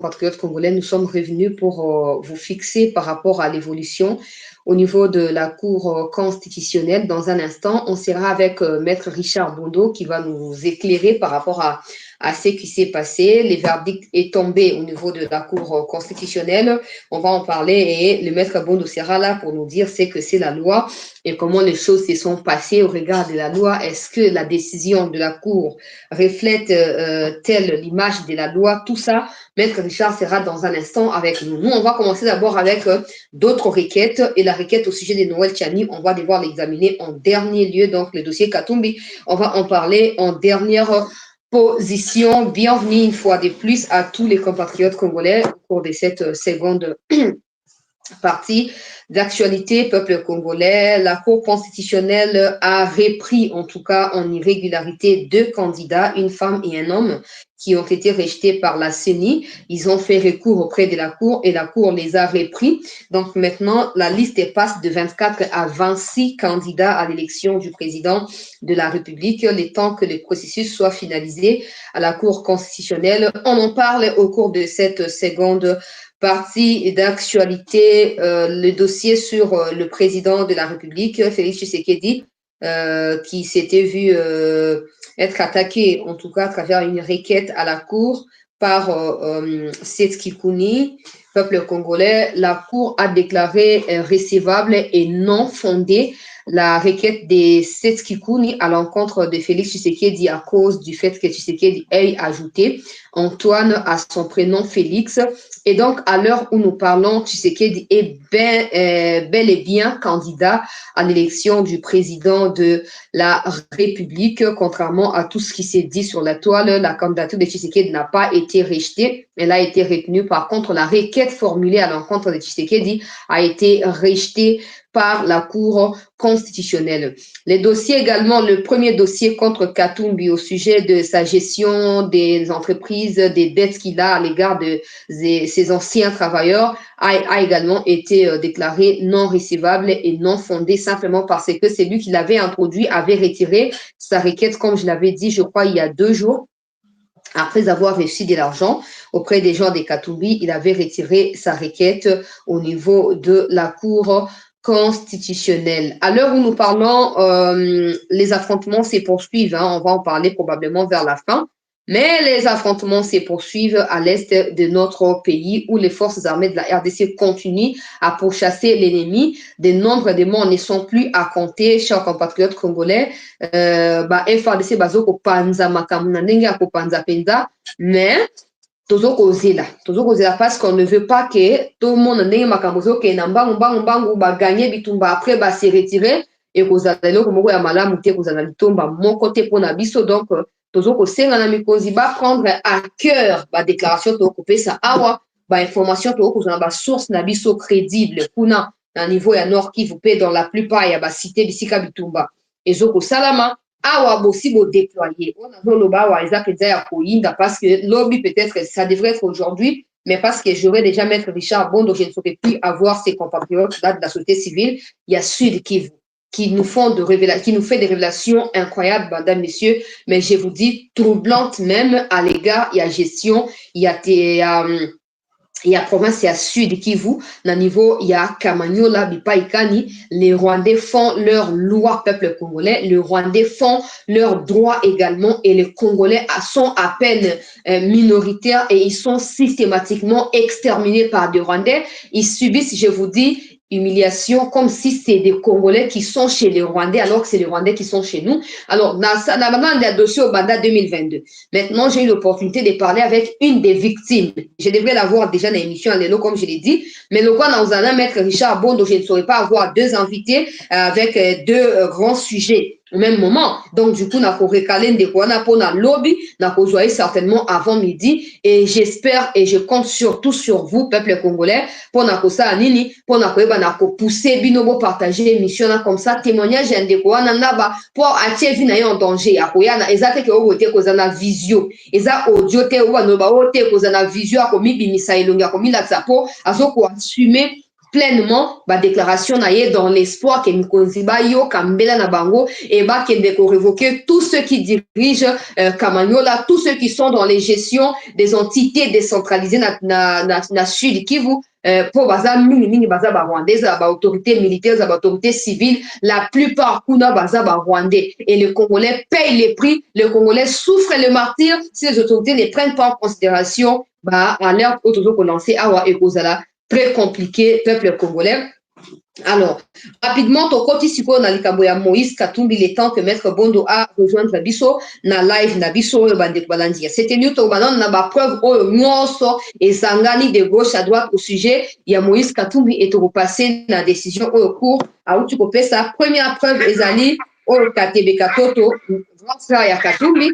Patriotes congolais, nous sommes revenus pour vous fixer par rapport à l'évolution au niveau de la Cour constitutionnelle. Dans un instant, on sera avec Maître Richard Bondo qui va nous éclairer par rapport à ce qui s'est passé. Le verdict est tombé au niveau de la Cour constitutionnelle. On va en parler et le Maître Bondo sera là pour nous dire ce que c'est la loi et comment les choses se sont passées au regard de la loi. Est-ce que la décision de la Cour reflète telle l'image de la loi? Tout ça, Maître Richard sera dans un instant avec nous. Nous, on va commencer d'abord avec d'autres requêtes et la requête au sujet de Noël Tchani, on va devoir l'examiner en dernier lieu, donc le dossier Katumbi, on va en parler en dernière position. Bienvenue une fois de plus à tous les compatriotes congolais au cours de cette seconde partie d'actualité. Peuple congolais, la Cour constitutionnelle a repris, en tout cas en irrégularité, 2 candidats, une femme et un homme, qui ont été rejetés par la CENI. Ils ont fait recours auprès de la Cour et la Cour les a repris. Donc maintenant, la liste passe de 24 à 26 candidats à l'élection du président de la République, le temps que le processus soit finalisé à la Cour constitutionnelle. On en parle au cours de cette seconde partie d'actualité, le dossier sur le président de la République, Félix Tshisekedi, qui s'était vu être attaqué, en tout cas à travers une requête à la Cour par Seth Kikouni, peuple congolais. La Cour a déclaré recevable et non fondée la requête de Seth Kikouni à l'encontre de Félix Tshisekedi à cause du fait que Tshisekedi ait ajouté Antoine à son prénom Félix. Et donc, à l'heure où nous parlons, Tshisekedi est bel et bien candidat à l'élection du président de la République. Contrairement à tout ce qui s'est dit sur la toile, la candidature de Tshisekedi n'a pas été rejetée. Elle a été retenue. Par contre, la requête formulée à l'encontre de Tshisekedi a été rejetée par la Cour constitutionnelle. Les dossiers également, le premier dossier contre Katumbi au sujet de sa gestion des entreprises, des dettes qu'il a à l'égard de ses anciens travailleurs, a également été déclaré non recevable et non fondé simplement parce que c'est lui qui l'avait introduit, avait retiré sa requête, comme je l'avais dit, je crois, il y a 2 jours. Après avoir reçu de l'argent auprès des gens des Katumbi, il avait retiré sa requête au niveau de la Cour constitutionnelle. À l'heure où nous parlons, les affrontements se poursuivent. On va en parler probablement vers la fin. Mais les affrontements se poursuivent à l'est de notre pays où les forces armées de la RDC continuent à pourchasser l'ennemi. Des nombres de morts ne sont plus à compter, chers compatriotes congolais. FRDC bazoko panza makamuna ndenge ya kopanza penza, mais tozokozela parce qu'on ne veut pas que tout le monde ndenge makambo ezokenda mbangu baganye bitumba après se retirer et kozala eloko moko ya malamu te kozala litomba moko te mpona biso. Donc tozokosenga na mikonzi prendre à cœur badéclaration tokopesa awa bainformation tokozala basource na biso crédible kuna na niveau ya Nord Kivu mpe dans la plupart ya basité bisika bitumba ezokosalama awa bosi bodéployer. On a zoloba awa eza penza ya koyinda parce que lobby peut-être ça devrait être aujourd'hui, mais parce que j'aurais déjà Maître Richard Bondo, je ne saurais plus avoir ces compatriotes là de la société civile. Il y a Sud Kivu qui nous fait des révélations incroyables, madame, messieurs, mais je vous dis troublantes même à l'égard, il y a gestion, il y a province, il y a Sud Kivu, dans niveau, il y a Kamanyola, Bipaikani. Les Rwandais font leur loi, peuple congolais. Les Rwandais font leurs droits également et les Congolais sont à peine minoritaires et ils sont systématiquement exterminés par des Rwandais. Ils subissent, je vous dis, humiliation comme si c'est des Congolais qui sont chez les Rwandais alors que c'est les Rwandais qui sont chez nous. Alors, dans le dossier au Banda 2022, maintenant, j'ai eu l'opportunité de parler avec une des victimes. Je devrais l'avoir déjà dans l'émission à l'élo, comme je l'ai dit, mais le quoi, nous allons mettre Richard Bondo, je ne saurais pas avoir 2 invités avec 2 grands sujets au même moment. Donc, du coup, on a recalé des quoi, on a lobby, on a certainement avant midi, et j'espère et je compte surtout sur vous, peuple congolais, pour ça anini, pour pousser, binobo partager l'émission comme ça, témoignage de quoi, pour attirer vie en danger. Akoyana, ezate ke ogote kozana visio, eza audio te ou anoba ote kozana visio akomi bimisa ilonga akomi la sapo, azoko assumer pleinement la déclaration dans l'espoir que Nkonziba yo Kambela na bango et que révoquer tous ceux qui dirigent Kamanyola, tous ceux qui sont dans les gestions des entités décentralisées na Sud Kivu pour baza mingi baza ba rwandais ba autorités militaires ba autorités civiles, la plupart kuna baza ba rwandais et les Congolais payent les prix, les Congolais souffrent le martyre si les autorités ne prennent pas en considération alerte autour qu'on lancé awa ekozala très compliqué peuple congolais. Alors, rapidement, ton côté siko na likambo ya Moïse Katumbi, le temps que Maître Bondo a rejoindre Bisso na live na Bisso le bande balandia. C'était nous to banan na ba preuve o nyonso et sangani de gauche à droite au sujet ya Moïse Katumbi et to repasser na décision au cours à où tu peux sa première preuve ezali au KTB Katoto grand frère ya Katumbi.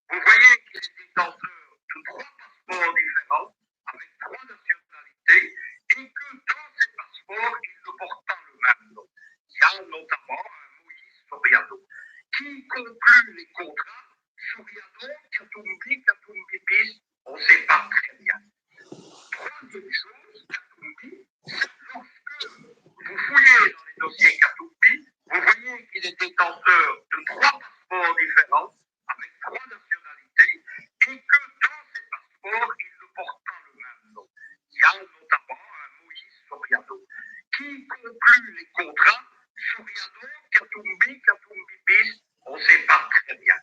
Vous voyez qu'il est détenteur de 3 passeports différents avec 3 nationalités et que dans ces passeports, il ne porte pas le même nom. Il y a notamment un Moïse Soriano qui conclut les contrats. Soriano, Katumbi, Katumbi bis, on ne sait pas très bien. Troisième chose, Katumbi, c'est lorsque vous fouillez dans les dossiers Katumbi, vous voyez qu'il est détenteur de 3 passeports différents avec 3 nationalités et que dans ces passeports, il ne porte pas le même nom. Il y a notamment un Moïse Soriano qui conclut les contrats. Soriano, Katumbi, Katumbi bis, on ne sait pas très bien.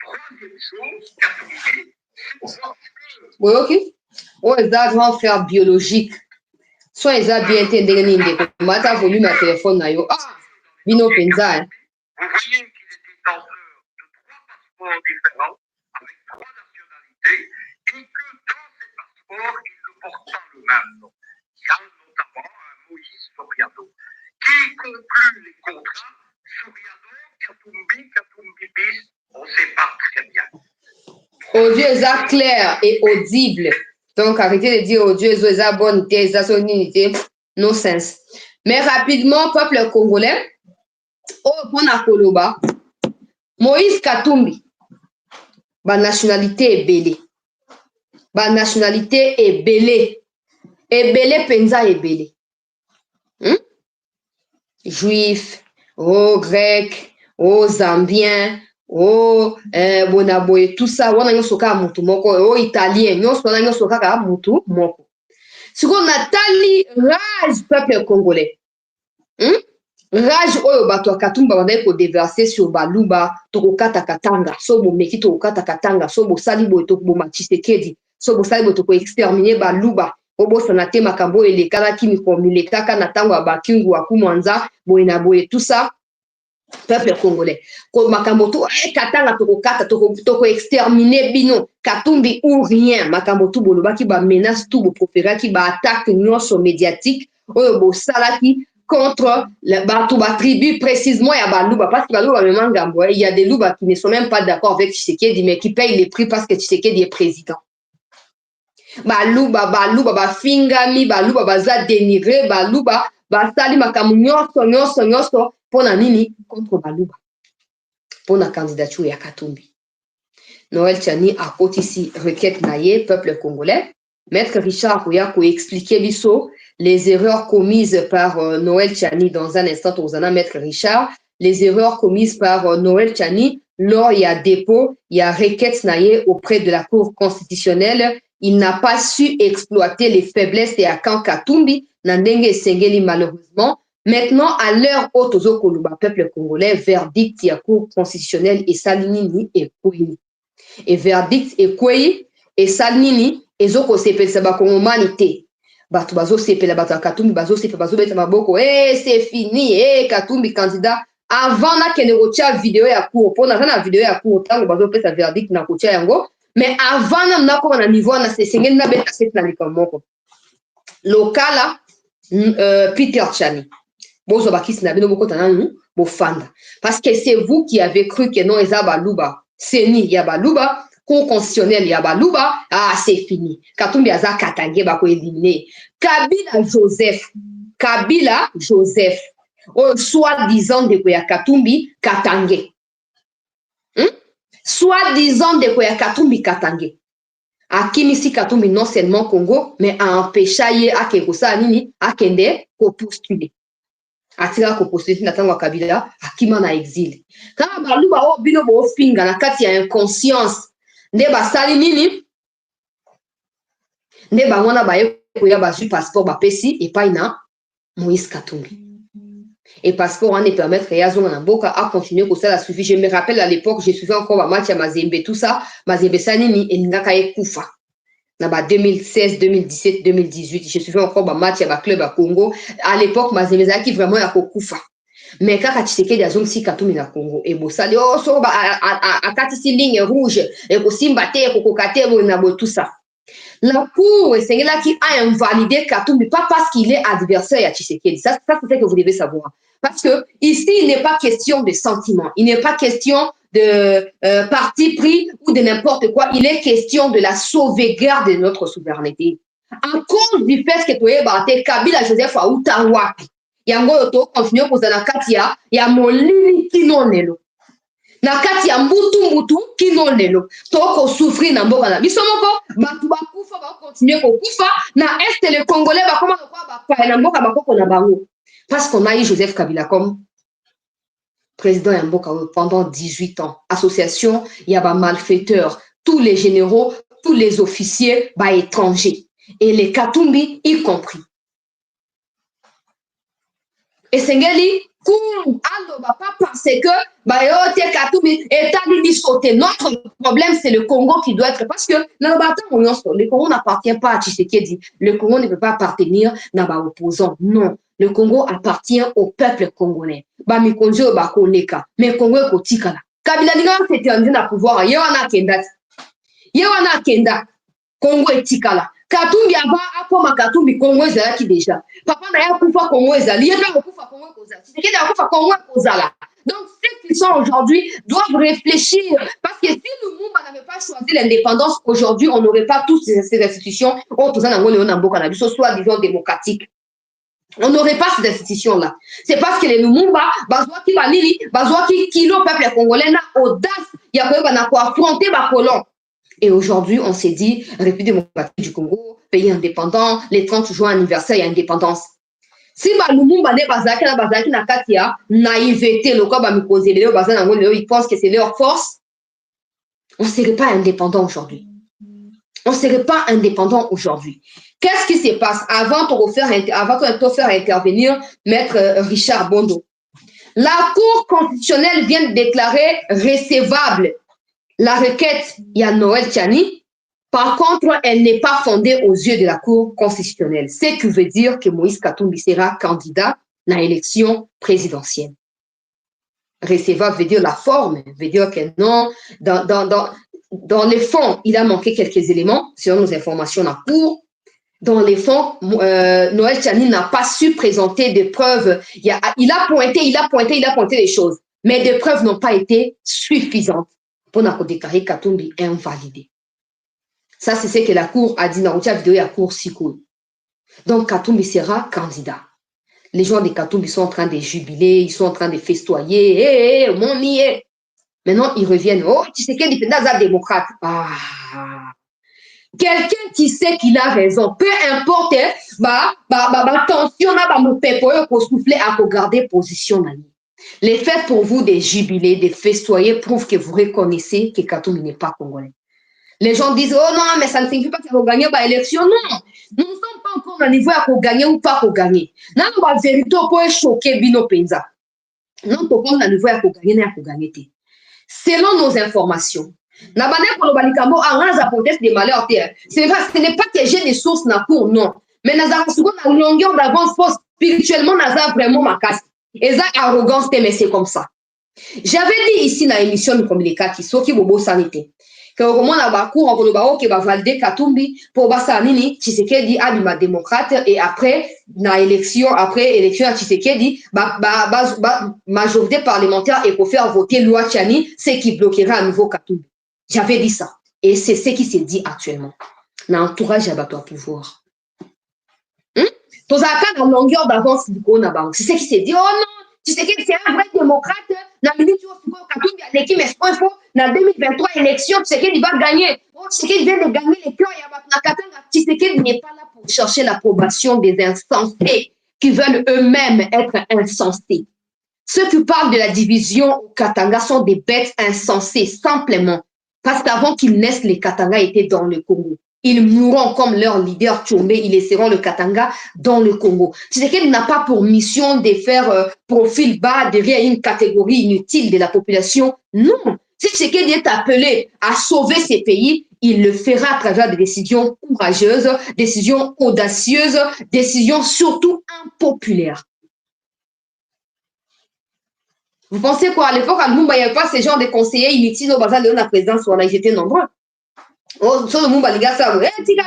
Troisième chose, Katumbi, c'est lorsque... Oui, ok. Oh, ils ont grand frère biologique. Soit ils ont bien entendu que mata volume à téléphone na yo. Ah, bino penza. Vous voyez qu'il est détenteur de 3 passeports différents avec 3 nationalités et que dans ces passeports, il ne porte pas le même nom. Il y a notamment un Moïse Soriano qui conclut les contrats. Soriano, Katumbi, Katumbi bis, on ne sait pas très bien. Audio est clair et audible. Donc, arrêtez de dire audio est bonne, no sense. Mais rapidement, peuple congolais, bon à Koloba, Moïse Katumbi, ba nationalité est belée. Ba nationalité est belée. Et belée, penza est belée. Juif, grec, zambien, bonaboye, tout ça, wana nyonso kaka mutu moko, italien, nyonso wana nyonso kaka mutu moko. Siko natali rage peuple congolais. Rage oyo bato ya Katumbi bandaki kodeverse sur baluba tokokata katanga so bomeki tokokata katanga so bosali boye tokoboma Tshisekedi so bosali boye tokoextermine baluba obosana te makambo elekalaki mikomi lekaka na ntango ya bakingu ya kumwanza boye na boye tout ça peuple congolais ko makambo tu katanga tokokata tokoextermine bino Katumbi ou rien makambo tu bolobaki ba menace tu boproféraki ba attaque nyonso médiatique oyo bosalaki contre la tribu précisément il y a Balouba parce que Balouba il y a des Louba qui ne sont même pas d'accord avec Tshisekedi mais qui payent les prix parce que Tshisekedi est président. Balouba fingami Balouba baza dénigré Balouba basali makamu nyonso pona nini contre Balouba pona candidature ya Katumbi. Noël Tchani a côté ici requête naïe peuple congolais. Maître Richard Kouya ko expliquer biso les erreurs commises par Noël Tchani dans un instant Tozana Maître Richard, les erreurs commises par Noël Tchani lors il y a dépôt, il y a requête naïe auprès de la Cour constitutionnelle, il n'a pas su exploiter les faiblesses de Akan Katumbi, Nandenge Sengeli malheureusement. Maintenant, à l'heure où Tozo Koluba, peuple congolais, verdict il y a Cour constitutionnelle et Salinini et Kouyi. Et verdict et Kouyi et Salinini et Zoko Sepel Sabakongomanité. Bato bazo sepela bato ya Katumbi bazo sepela bazo beta maboko c'est fini Katumbi candidat avant na kende kotia vidéo ya cour pona na vidéo ya cour tango bazo pesa verdict na kotia yango mais avant na ko na niveau na sengeli na beta set na likamoko lokala Peter Tchani bozo bakisi na bino boko tananu bo fanda parce que c'est vous qui avez cru que non eza baluba c'est ni ya baluba Cour constitutionnelle ya baluba c'est fini Katumbi aza katange bako éliminer Kabila Joseph soi-disant de ya Katumbi katange soi-disant de ya Katumbi katange akimisi Katumbi non seulement Congo, mais a empêché à Kekosa Nini, à Kende, pour postuler. Atira ko postuler na tango Kabila, akima na exil. Quand balu ba o bino bo finga na kati ya inconscience, nde basali nini, nde bangona ba ko ya ba ju passeport ba pesi et pas na Moïse Katumbi. Et passeport on est permettre ya zonga na mboka à continuer ko ça suivi. Je me rappelle à l'époque, je suivais encore ba match ya Mazembe tout ça, Mazembe sanini et ngaka ekufa. Na ba 2016, 2017, 2018, je suivais encore ba match ya ba club à Congo. À l'époque, Mazembe qui vraiment ya kokufa. Mais kaka Tshisekedi azongi si Katumbi na Congo et bosali oh so ba a katisi ligne rouge et ko simba te ko kokate bo na bo tout ça. La cour c'est là qui a invalidé Katumbi pas parce qu'il est adversaire à Tshisekedi. Ça c'est ce que vous devez savoir. Parce que ici il n'est pas question de sentiment, il n'est pas question de parti pris ou de n'importe quoi, il est question de la sauvegarde de notre souveraineté. À cause du fait que tu Kabila Joseph Aouta wapi. Yango to continue kozala kati ya molili kino lelo. Na kati ya mbutu kino lelo. To ko souffrir na mboka na biso moko, batu bakufa ba continuer ko kufa na est les Congolais ba koma ko ba na mboka bakoko na bango. Parce qu'on a eu Joseph Kabila comme président ya mboka pendant 18 ans. Association, il y a ba malfaiteurs, tous les généraux, tous les officiers ba étrangers et les Katumbi y compris. Et Sengeli, pas parce que Katumbi est sauté. Notre problème, c'est le Congo qui doit être. Parce que le Congo n'appartient pas à Tshisekedi. Le Congo ne peut pas appartenir à opposant. Non. Le Congo appartient au peuple congolais. Mais le Congo est kotikala. Kabila Diga c'était un pouvoir. Yewana Kenda. Yewana Kenda. Congo est tikala. Katumbi ava akoma Katumbi Congo ezalaki déjà. Papa na ya kufa Congo ezali, yeba kufa Congo kozala. C'est que kufa Congo kozala. Donc ceux qui sont aujourd'hui doivent réfléchir parce que si le Lumumba n'avait pas choisi l'indépendance aujourd'hui, on n'aurait pas tous ces institutions soit disons démocratiques. On n'aurait pas ces institutions-là. C'est parce que les Lumumba, bazwaki balili, bazwaki kilo peuple congolais na audace, ya ko affronter ba colon. Et aujourd'hui, on s'est dit, République démocratique du Congo, pays indépendant, les 30 juin anniversaire, il y a indépendance. Si Lumumba ne bazaki na katia, naïveté, le quoi me poser les ils pensent que c'est leur force, on ne serait pas indépendant aujourd'hui. On ne serait pas indépendant aujourd'hui. Qu'est-ce qui se passe avant de faire intervenir Maître Richard Bondo? La Cour constitutionnelle vient de déclarer recevable la requête, il y a Noël Tchani. Par contre, elle n'est pas fondée aux yeux de la Cour constitutionnelle. Ce qui veut dire que Moïse Katumbi sera candidat à l'élection présidentielle. Recevable veut dire la forme, veut dire que non, dans les fonds, il a manqué quelques éléments, selon nos informations en cours. Dans les fonds, Noël Tchani n'a pas su présenter des preuves. Il a pointé les choses, mais des preuves n'ont pas été suffisantes pour déclarer Katumbi invalidé. Ça, c'est ce que la Cour a dit dans la vidéo de la Cour Sikoui. Donc, Katumbi sera candidat. Les gens de Katumbi sont en train de jubiler, ils sont en train de festoyer. Mon niais. Maintenant, ils reviennent. Oh, tu sais qu'il est un démocrate. Ah. Quelqu'un qui sait qu'il a raison, peu importe, attention, pour souffler à garder position. Les faits pour vous de jubiler, de festoyer, prouvent que vous reconnaissez que Katumbi n'est pas congolais. Les gens disent, oh non, mais ça ne signifie pas qu'il va gagner l'élection. Non, nous ne sommes pas encore au niveau à gagner ou pas gagner. Nous avons la vérité pour choquer Bino Penza. Nous sommes au niveau à gagner. Selon nos informations, ce n'est pas que j'ai des sources na cour, non. Mais nous avons une longueur d'avance spirituellement, nous avons vraiment ma casse. Et ça, arrogance, mais c'est comme ça. J'avais dit ici dans l'émission de communication, qui est sanité. Que au moment où la cour va valider Katumbi pour Bassanini, Tshisekedi a dit ma démocrate et après élection à Tshisekedi, majorité parlementaire et pour faire voter loi Tchani, c'est qui bloquera à nouveau Katumbi. J'avais dit ça. Et c'est ce qui s'est dit actuellement. L'entourage à battre au pouvoir. Dans un cas de longueur d'avance, c'est ce qui s'est dit. Oh non, Tshisekedi, c'est un vrai démocrate. Dans le minute où Katumbi a l'équipe, mais il faut, dans 2023 élection, Tshisekedi va gagner. Oh, Tshisekedi vient de gagner les cœurs. Tshisekedi n'est pas là pour chercher l'approbation des insensés qui veulent eux-mêmes être insensés. Ceux qui parlent de la division au Katanga sont des bêtes insensées, simplement. Parce qu'avant qu'ils naissent, les Katanga étaient dans le Congo. Ils mourront comme leur leader Tchombe, ils laisseront le Katanga dans le Congo. Tshisekedi n'a pas pour mission de faire profil bas derrière une catégorie inutile de la population. Non. Si Tshisekedi est appelé à sauver ces pays, il le fera à travers des décisions courageuses, décisions audacieuses, décisions surtout impopulaires. Vous pensez quoi? À l'époque, à Lumumba, il n'y avait pas ces genres de conseillers inutiles au bazar de la présidence, ils étaient nombreux. Oh, sur le Lumumba, les gars, ça, tika,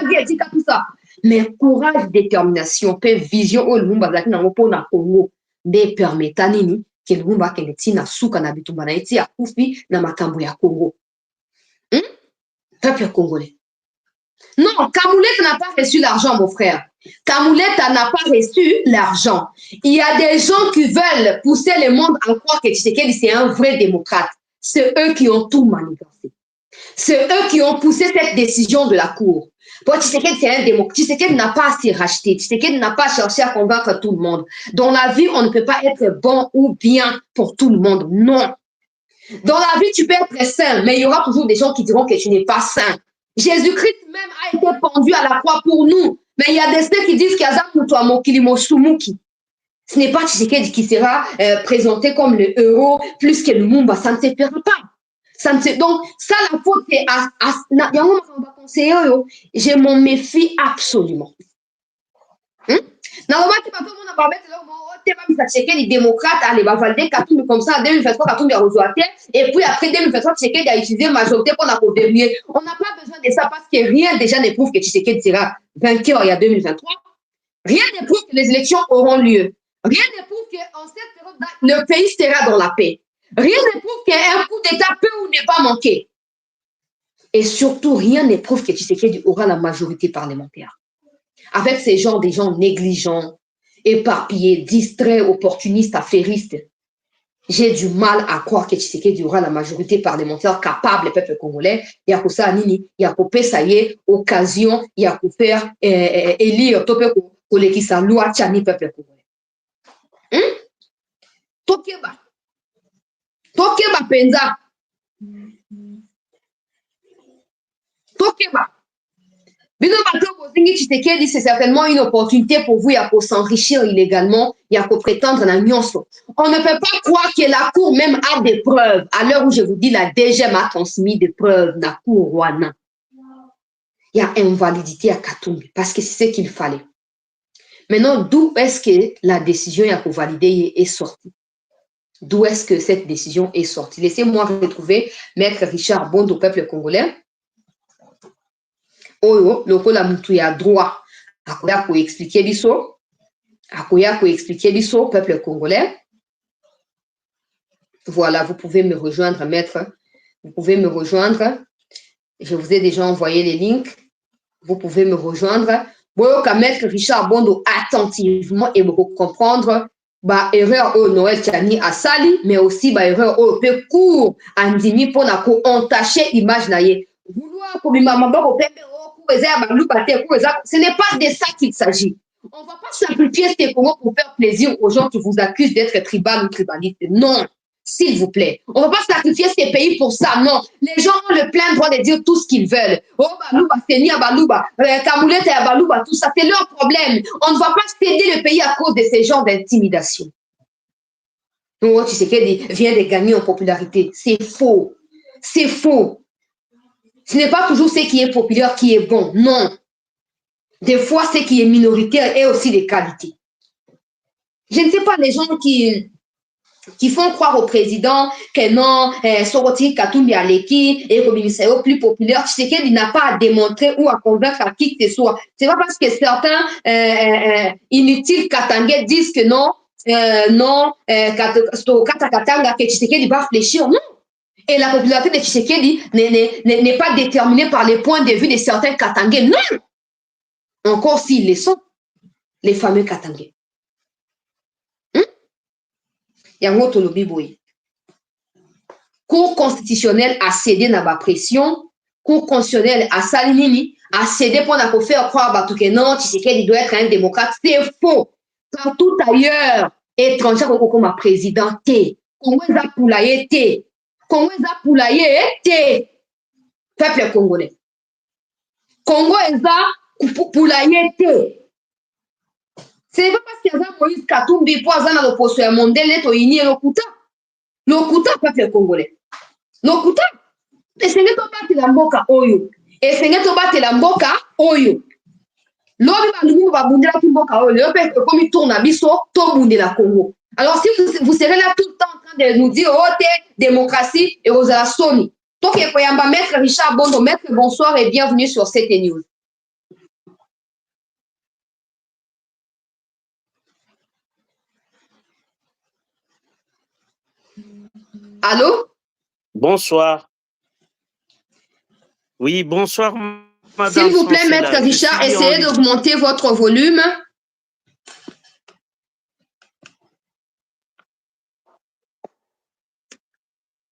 tout ça. Mais courage, détermination, paix, vision, oh, Lumumba, qui n'a pas na Congo, ne permettant nini, que Lumumba, qui est na souka na bitumba na eti, a koufi, na makambo ya Congo. Peuple congolais. Non, Kamoulette n'a pas reçu l'argent, mon frère. Kamoulette n'a pas reçu l'argent. Il y a des gens qui veulent pousser le monde à croire que Tshisekedi, c'est un vrai démocrate. C'est eux qui ont tout manigancé. C'est eux qui ont poussé cette décision de la Cour. Pour Tshisekedi, c'est un démocrate. Tshisekedi n'a pas à s'y racheter. Tshisekedi n'a pas cherché à convaincre tout le monde. Dans la vie, on ne peut pas être bon ou bien pour tout le monde. Non. Dans la vie, tu peux être saint, mais il y aura toujours des gens qui diront que tu n'es pas saint. Jésus-Christ même a été pendu à la croix pour nous. Mais il y a des saints qui disent qu'il y a ce n'est pas Tshisekedi qui sera présenté comme le héros plus que le Lumumba. Ça ne se fera pas. Donc, ça, la faute est je m'en méfie absolument. Tshisekedi démocrate, allez, va valider Katumbi comme ça en 2023, Katumbi a rejoint terre, et puis après 2023, Tshisekedi a utilisé majorité pour la gouverner. On n'a pas besoin de ça parce que rien déjà ne prouve que Tshisekedi sera vainqueur il y a 2023. Rien ne prouve que les élections auront lieu. Rien ne prouve qu'en cette période, le pays sera dans la paix. Rien ne prouve qu'un coup d'État peut ou ne pas manquer. Et surtout, rien ne prouve que Tshisekedi aura la majorité parlementaire. Avec ces genres des gens négligents, éparpillés, distraits, opportunistes, affairistes, j'ai du mal à croire que Tshisekedi aura la majorité parlementaire capable, le peuple congolais. Il y a pour ça, il y a pour ça y est, occasion, il y a pour faire élire le loi Tchani, peuple congolais. Tokeba penza. Tokeba. C'est certainement une opportunité pour vous pour s'enrichir illégalement, pour prétendre la nuance. On ne peut pas croire que la Cour même a des preuves. À l'heure où je vous dis, la DG m'a transmis des preuves, la Cour Rwanda. Il y a invalidité à Katumbi parce que c'est ce qu'il fallait. Maintenant, d'où est-ce que la décision pour valider est sortie? D'où est-ce que cette décision est sortie? Laissez-moi retrouver Maître Richard Bondo, peuple congolais. Oyo, lokola mutu ya droit, akoya ko expliquer biso, peuple congolais. Voilà, vous pouvez me rejoindre, maître. Vous pouvez me rejoindre. Je vous ai déjà envoyé les links. Vous pouvez me rejoindre. Boyoka maître Richard Bondo attentivement et vous comprendre. Ba erreur au Noël Tchani a sali, mais aussi ba erreur au peu court andimi pour na ko entacher image na ye. Vouloir comme maman au pembe. Ce n'est pas de ça qu'il s'agit. On ne va pas sacrifier ces Congo pour faire plaisir aux gens qui vous accusent d'être tribal ou tribaliste. Non, s'il vous plaît. On ne va pas sacrifier ces pays pour ça. Non. Les gens ont le plein droit de dire tout ce qu'ils veulent. Oh, Balouba, Seni, Balouba, Kamoulette et Balouba, tout ça, c'est leur problème. On ne va pas céder le pays à cause de ces genres d'intimidation. Oh, tu sais qu'elle vient de gagner en popularité. C'est faux. C'est faux. Ce n'est pas toujours ce qui est populaire qui est bon. Non. Des fois, ce qui est minoritaire est aussi de qualité. Je ne sais pas, les gens qui font croire au président que non, Soroti Katumbi Aleki et Kobimiseo plus populaire, c'est qu'il n'a pas à démontrer ou à convaincre à qui que ce soit. C'est pas parce que certains inutiles Katangais disent que non, Katanga, que Tshisekedi va fléchir. Non. Et la popularité de Tshisekedi n'est pas déterminée par les points de vue de certains Katangais. Non. Encore s'ils le sont, les fameux Katangais. yango tolobi boye. Cour constitutionnelle a cédé na ba pression, Cour constitutionnelle a sali nini, a cédé pour na faire croire bato que non, Tshisekedi doit être un démocrate. C'est faux. Partout ailleurs, étranger comme ma président te. Congo eza poulaye te. Congo eza poulaye te. Peuple congolais. Congo eza poulaye te. C'est pas parce qu'il y a Moïse Katumbi pour aza na l'opposition ya mondele to ini lokuta. Lokuta peuple congolais. Lokuta. Esenge tobatela mboka oyo. Esenge tobatela mboka oyo. Lobi balingi babundelaki mboka oyo. Leyo pe ekomi tour na biso tobundela Congo. Alors si vous serez là tout le temps en train de nous dire oh t'es démocratie et aux soni. Donc il faut y avoir maître Richard Bondo. Maître, bonsoir et bienvenue sur CT News. Allô? Bonsoir. Oui, bonsoir, madame. S'il vous plaît, maître Richard, essayez d'augmenter votre volume.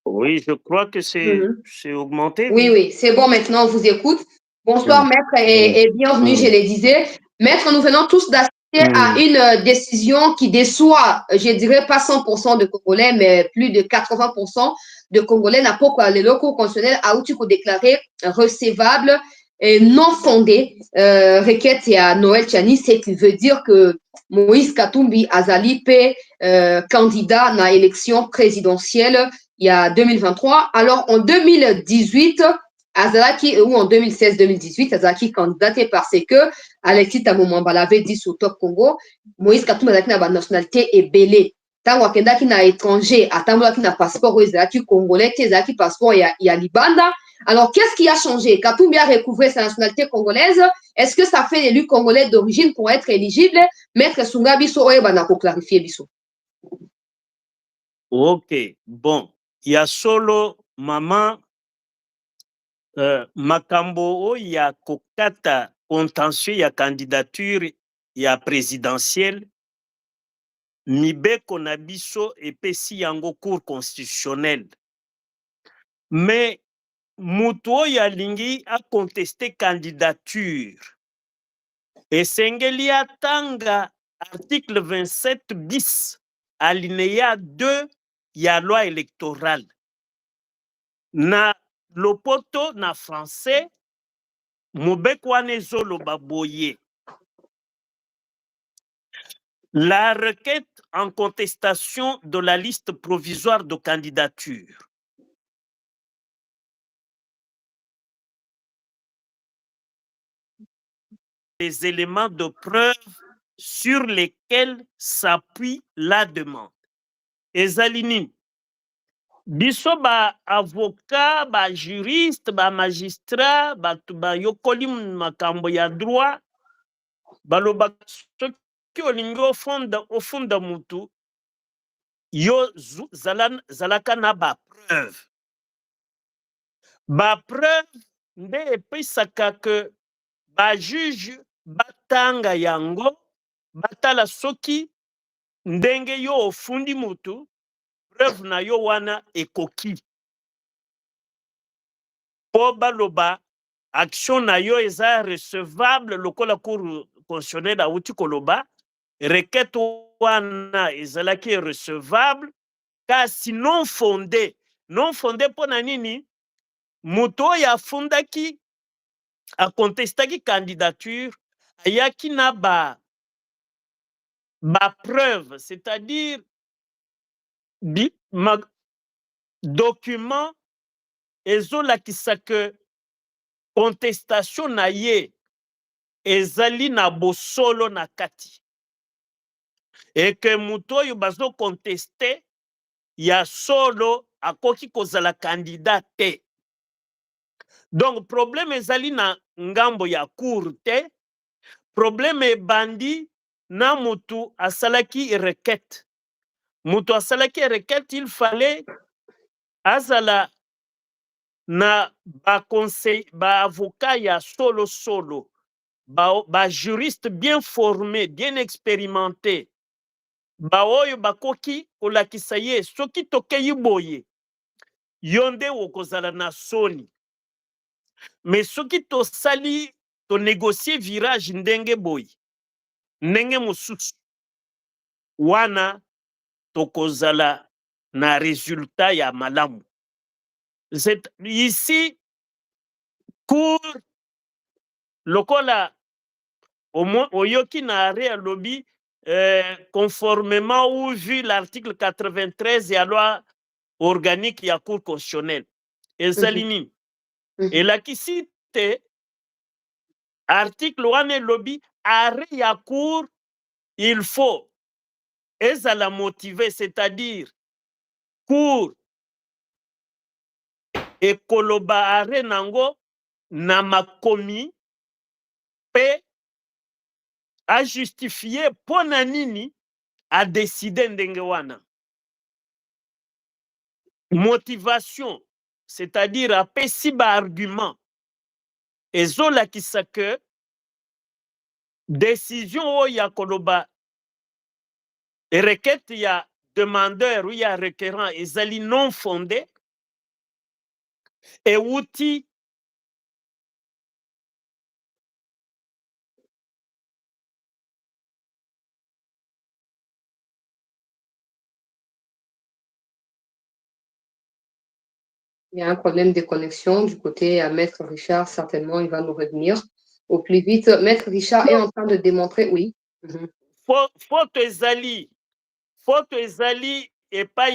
Oui, je crois que c'est augmenté. Oui, oui, c'est bon, maintenant on vous écoute. Bonsoir, maître, et bienvenue, je le disais. Maître, nous venons tous d'assister à une décision qui déçoit, je dirais pas 100% de Congolais, mais plus de 80% de Congolais. N'a pas le locaux constitutionnel a outil pour déclarer recevable et non fondé requête à Noël Tchani, ce qui veut dire que Moïse Katumbi Azali P candidat à l'élection présidentielle il y a 2023. Alors en 2018, Azalaki, ou en 2016-2018, Azalaki candidaté parce que Alexis Tamomamba l'avait dit sur Top Congo, Moïse Katumbi Azalaki na nationalité est belée. Tant wakendaki na étranger, atambolaki na passeport Azalaki congolais, Azalaki passeport il y a Libanda. Alors qu'est-ce qui a changé? Katumbi a recouvré sa nationalité congolaise. Est-ce que ça fait l'élu congolais d'origine pour être éligible? Maître Sunga Biso, oyebana ko clarifier Biso. Ok, bon. Il y a solo maman makambo il y a kokata contentieux il y a candidature il y a présidentielle mibeko na biso epesi yango cour constitutionnelle mais mutu oyo alingi a contester candidature esengeli atanga article 27 bis alinéa 2 ya loi électorale na lopoto na français mobeko wana ezoloba boye. La requête en contestation de la liste provisoire de candidature les éléments de preuve sur lesquels s'appuie la demande. Ezalini biso ba avocat, ba juriste, ba magistrat, ba yokoli makambo ya droit, baloba soki olingi ofunda mutu yo zalaka na ba preuve. Ba preuve nde epesaka ke ba juge batanga yango batala soki ndenge yo ofundi mutu preuve na yo wana ekoki po baloba action na yo eza recevable lokola cour constitutionnelle auti koloba requête wana ezalaki recevable kasi non fondé mpona nini mutu oyo afundaki akontestaki candidature ayaki na ba preuve, c'est-à-dire document ezolakisa ke contestation na ye ezali na bosolo na kati et que mutu oyo bazo conteste ya solo akoki kozala candidat te. Donc problème ezali na ngambo ya cour te, problème ebandi na mutu asalaki requête. Mutu asalaki requête, il fallait azala na ba conseil, ba avocat ya solo, ba juriste bien formé, bien expérimenté, baoyo bakoki kolakisa ye soki tokei boye yo nde okozala na soni. Mais soki tosali tonégocie virage ndenge boye ndenge mosusu wana tokozala na résultat ya malamu. Ici cour lokola oyoki na arrêt alobi conformément ou vu l'article 93 ya loi organique ya cour constitutionnelle ezali nini elakisi te article wana elobi arrêt ya cour il faut ezala motivé, c'est-à-dire cour ekoloba arrêt nango na makomi pe a justifié pona nini a décidé ndenge wana. Motivation, c'est-à-dire apesi ba argument ezolakisa que décision oyo ya koloba requête ya demandeur ou ya requérant ezali non fondé euti Il y a un problème de connexion du côté à Maître Richard. Certainement, il va nous revenir au plus vite. Maître Richard est en train de démontrer, oui. Faute ezali et pas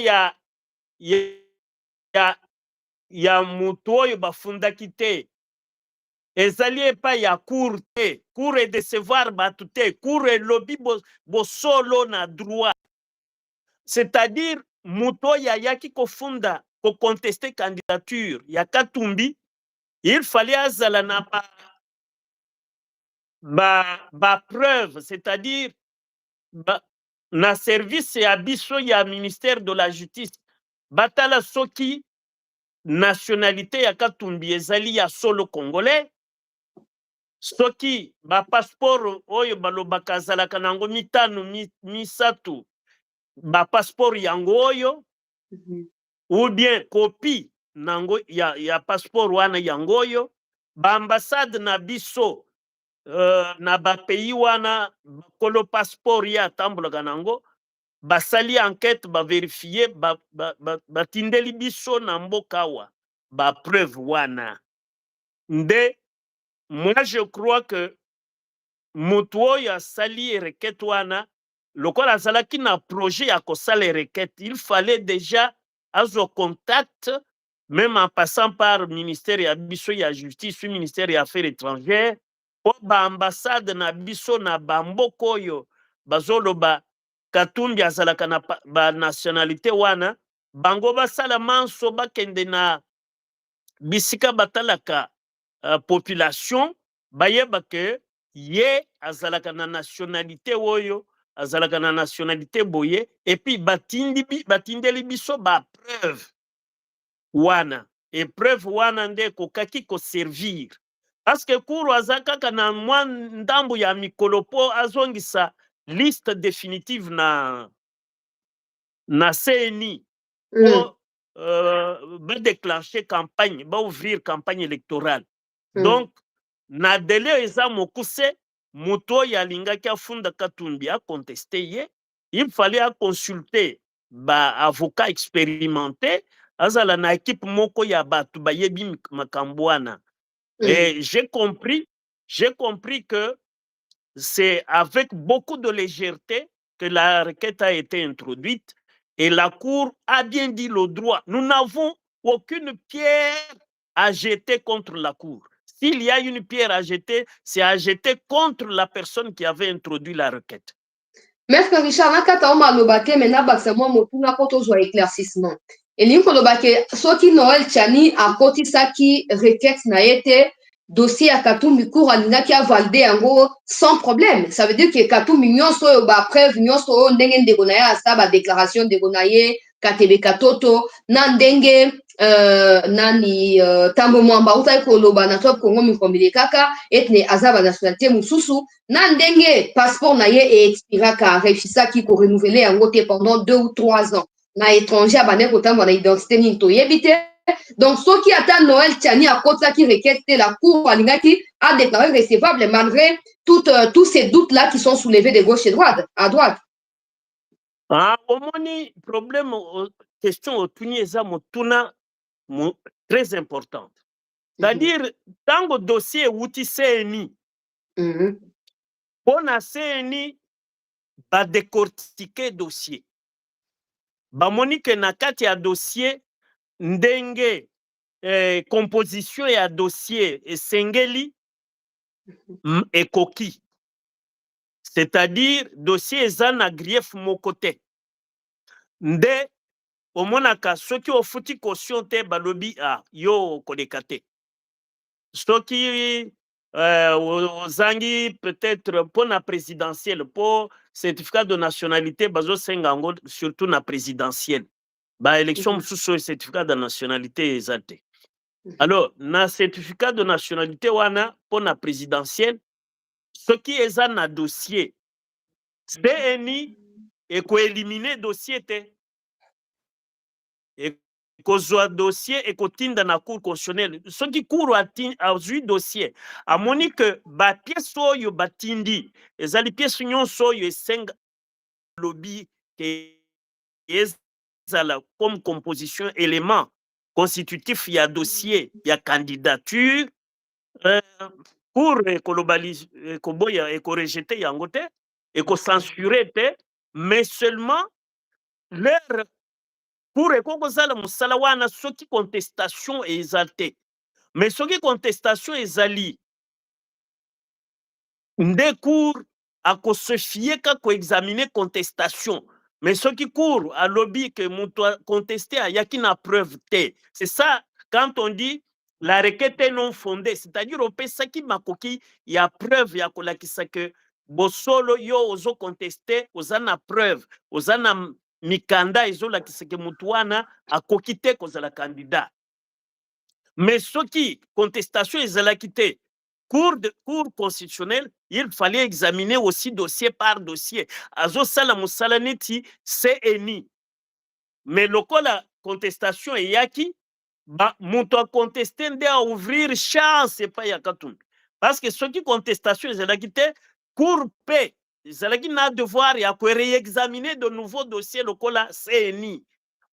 ya mutu oyo bafundaki te. Ezali epa ya cour te. Cour e décevoir batu te. Cour e lobi bosolo na droit. C'est-à-dire mutu oyo ayaki kofunda ko contester candidature ya Katumbi, il fallait azala na ba preuve, c'est-à-dire na service ya biso ya ministère de la justice batala soki nationalité ya Katumbi ezali ya solo congolais, soki ba passeport oyo balobaka azalaka nango mitano misatu ba passeport yango oyo ou bien copie nango ya passeport wana yango oyo, ba ambassade na biso na ba pays wana kolo passeport ya tambolaka nango basali enquête ba vérifier batindeli biso na mboka wa ba preuve wana nde. Moi je crois que mutu oyo asali requête wana lokola azalaki na projet ya kosala requête, il fallait déjà azo contact même en passant par ministère ya biso ya justice ou ministère ya affaires étrangères po ba ambassade na biso na bamboka oyo bazoloba Katumbi azalaka na ba nationalité wana bango basala manso bakende na bisika batalaka population bayeba ke ye azalaka na nationalité oyo azalaka na nationalité boye et puis batindeli biso ba preuve wana et preuve wana nde kokaki ko servir parce que cour aza kaka na mwa ndambu ya mikolo po azongisa liste définitive na CNI pour déclencher campagne, ouvrir campagne électorale. Donc na délai eza mokuse moto ya lingaki afunda Katumbi a contesté ye, il fallait consulter ba avocat expérimenté azala na équipe moko ya batu bayebi makambo wana. Et j'ai compris que c'est avec beaucoup de légèreté que la requête a été introduite et la Cour a bien dit le droit. Nous n'avons aucune pierre à jeter contre la Cour. S'il y a une pierre à jeter, c'est à jeter contre la personne qui avait introduit la requête. Maître Richard, nakata oma lobake mena baksamwa motuna poto zo éclaircissement. Elinko lobake soki Noël Tchani a kotisaki requête na yete dossier à Katumbi Cour alingaki a validé yango sans problème. Ça veut dire que Katumbi nyonso ba preuve nyonso ndenge ndeko na ya asa ba déclaration ndeko na ye katebe katoto na ndenge nani tambo mwamba utai koloba na top Congo mikomile kaka etne azaba nationalité mususu na ndenge passeport na ye e expiraka refisaki ko renouveler yango te pendant 2 ou 3 ans na étranger abane kotambwa na identité nini toyebi te. Donc soki ata Noël Tiani akotisaki requête te, la cour alingaki a déclaré recevable malgré tous ces doutes là qui sont soulevés de gauche et droite à droite. Ah, omoni problème question otuni eza motuna très importante. C'est-à-dire, tango dossier outi CNI, pona CNI ba décortiquer dossier. Ba monique na kati ya dossier ndenge composition ya dossier esengeli ekoki. C'est-à-dire, dossier eza na grief moko te. Nde omonaka soki ofuti caution te balobi yo koleka te. Soki ozangi peut-être pour la présidentielle, pour certificat de nationalité, bazo sengango surtout na présidentielle. Ba élection sous certificat de nationalité ezate. Alors, na certificat de nationalité wana pour la présidentielle, ce qui est na dossier, CNI et ko éliminer dossier te. Et kozwa dossier et kotinda na cour constitutionnelle. Ce qui court a dossier. A moni que ba pièce oyo batindi, ezali pièce nyonso oyo esenga lobby ke ezala comme composition élément constitutif ya dossier ya candidature pour ekolobalise ekoboya ekorejete yango te ekosensure te, mais seulement leur pour ekozala musala wana soki contestation ezate. Mais soki contestation ezali nde cour akosefie ka ko examiner contestation. Mais soki cour a lobby que muto contesté ayaki na preuve te. C'est ça quand on dit la requête est non fondée, c'est-à-dire opesaki makoki ya preuve ya kolakisa que bosolo yo ozo contesté ozana preuve, ozana mikanda ezolakisa ke mutu wana akoki te kozala candidat. Mais soki contestation ezalaki te, cour constitutionnelle, il fallait examiner aussi dossier par dossier. Azo sala musala neti CNI. Mais lokola contestation eyaki, ba mutu a contesté nde a ouvrir chance pa ya katumbi. Parce que soki contestation ezalaki te, cour pe ezalaki na devoir ya ko réexaminer de nouveaux dossiers lokola CNI.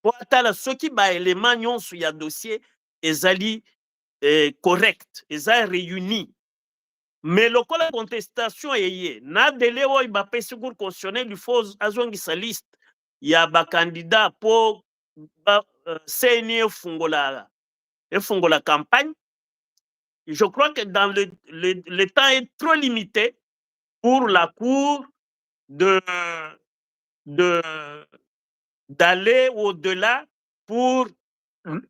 Po atala soki ba élément nyonso ya dossier ezali correct, eza réuni. Mais lokola contestation eye na délai oyo bapesi cour constitutionnelle, il faut azongisa liste ya ba candidat po CNI efungola campagne. Je crois que dans le temps est trop limité pour la cour d'aller au-delà pour,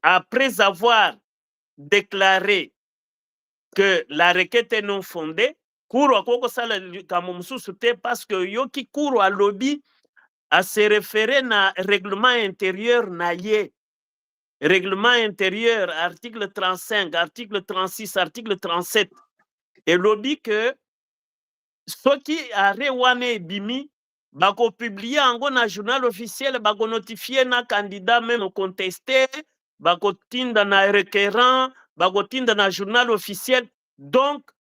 après avoir déclaré que la requête est non fondée, cour akoko sala kamo mususu te parce que yoki cour a lobby à se référer na règlement intérieur na ye. Règlement intérieur, article 35, article 36, article 37. Et lobby que ce qui a rewane bimi, bako publier ango na journal officiel, bako notifier na candidat même contesté, bako tinda na requérant, bako tinda na journal officiel. Donc,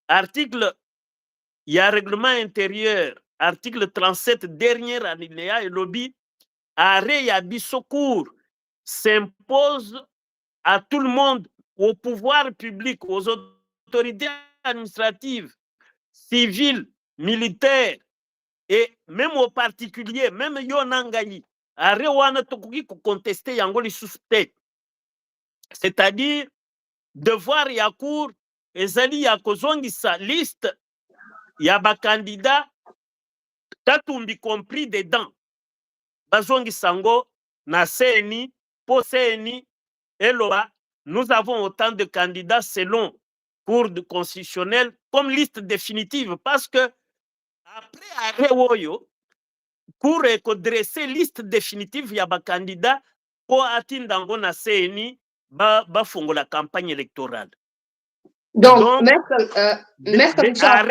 article, il y a règlement intérieur, article 37, dernier alinéa, et lobby, arrêt yabiso cour s'impose à tout le monde, au pouvoir public, aux autorités administratives, civiles, militaires, et même aux particuliers, même Yonangayi, arrêt wana tokuki contester yango lisusu te. C'est-à-dire, devoir ya cour, ezali ya kozongisa liste ya ba candidat tatumbi compris dedans. Bazongisa ngo na CNI, po CNI, eloba, nous avons autant de candidats selon cour constitutionnelle comme liste définitive parce que après arrêt woyo, cour eko dresser liste définitive ya ba candidat po atindango na CNI bafongola campagne électorale. Donc maître Richard,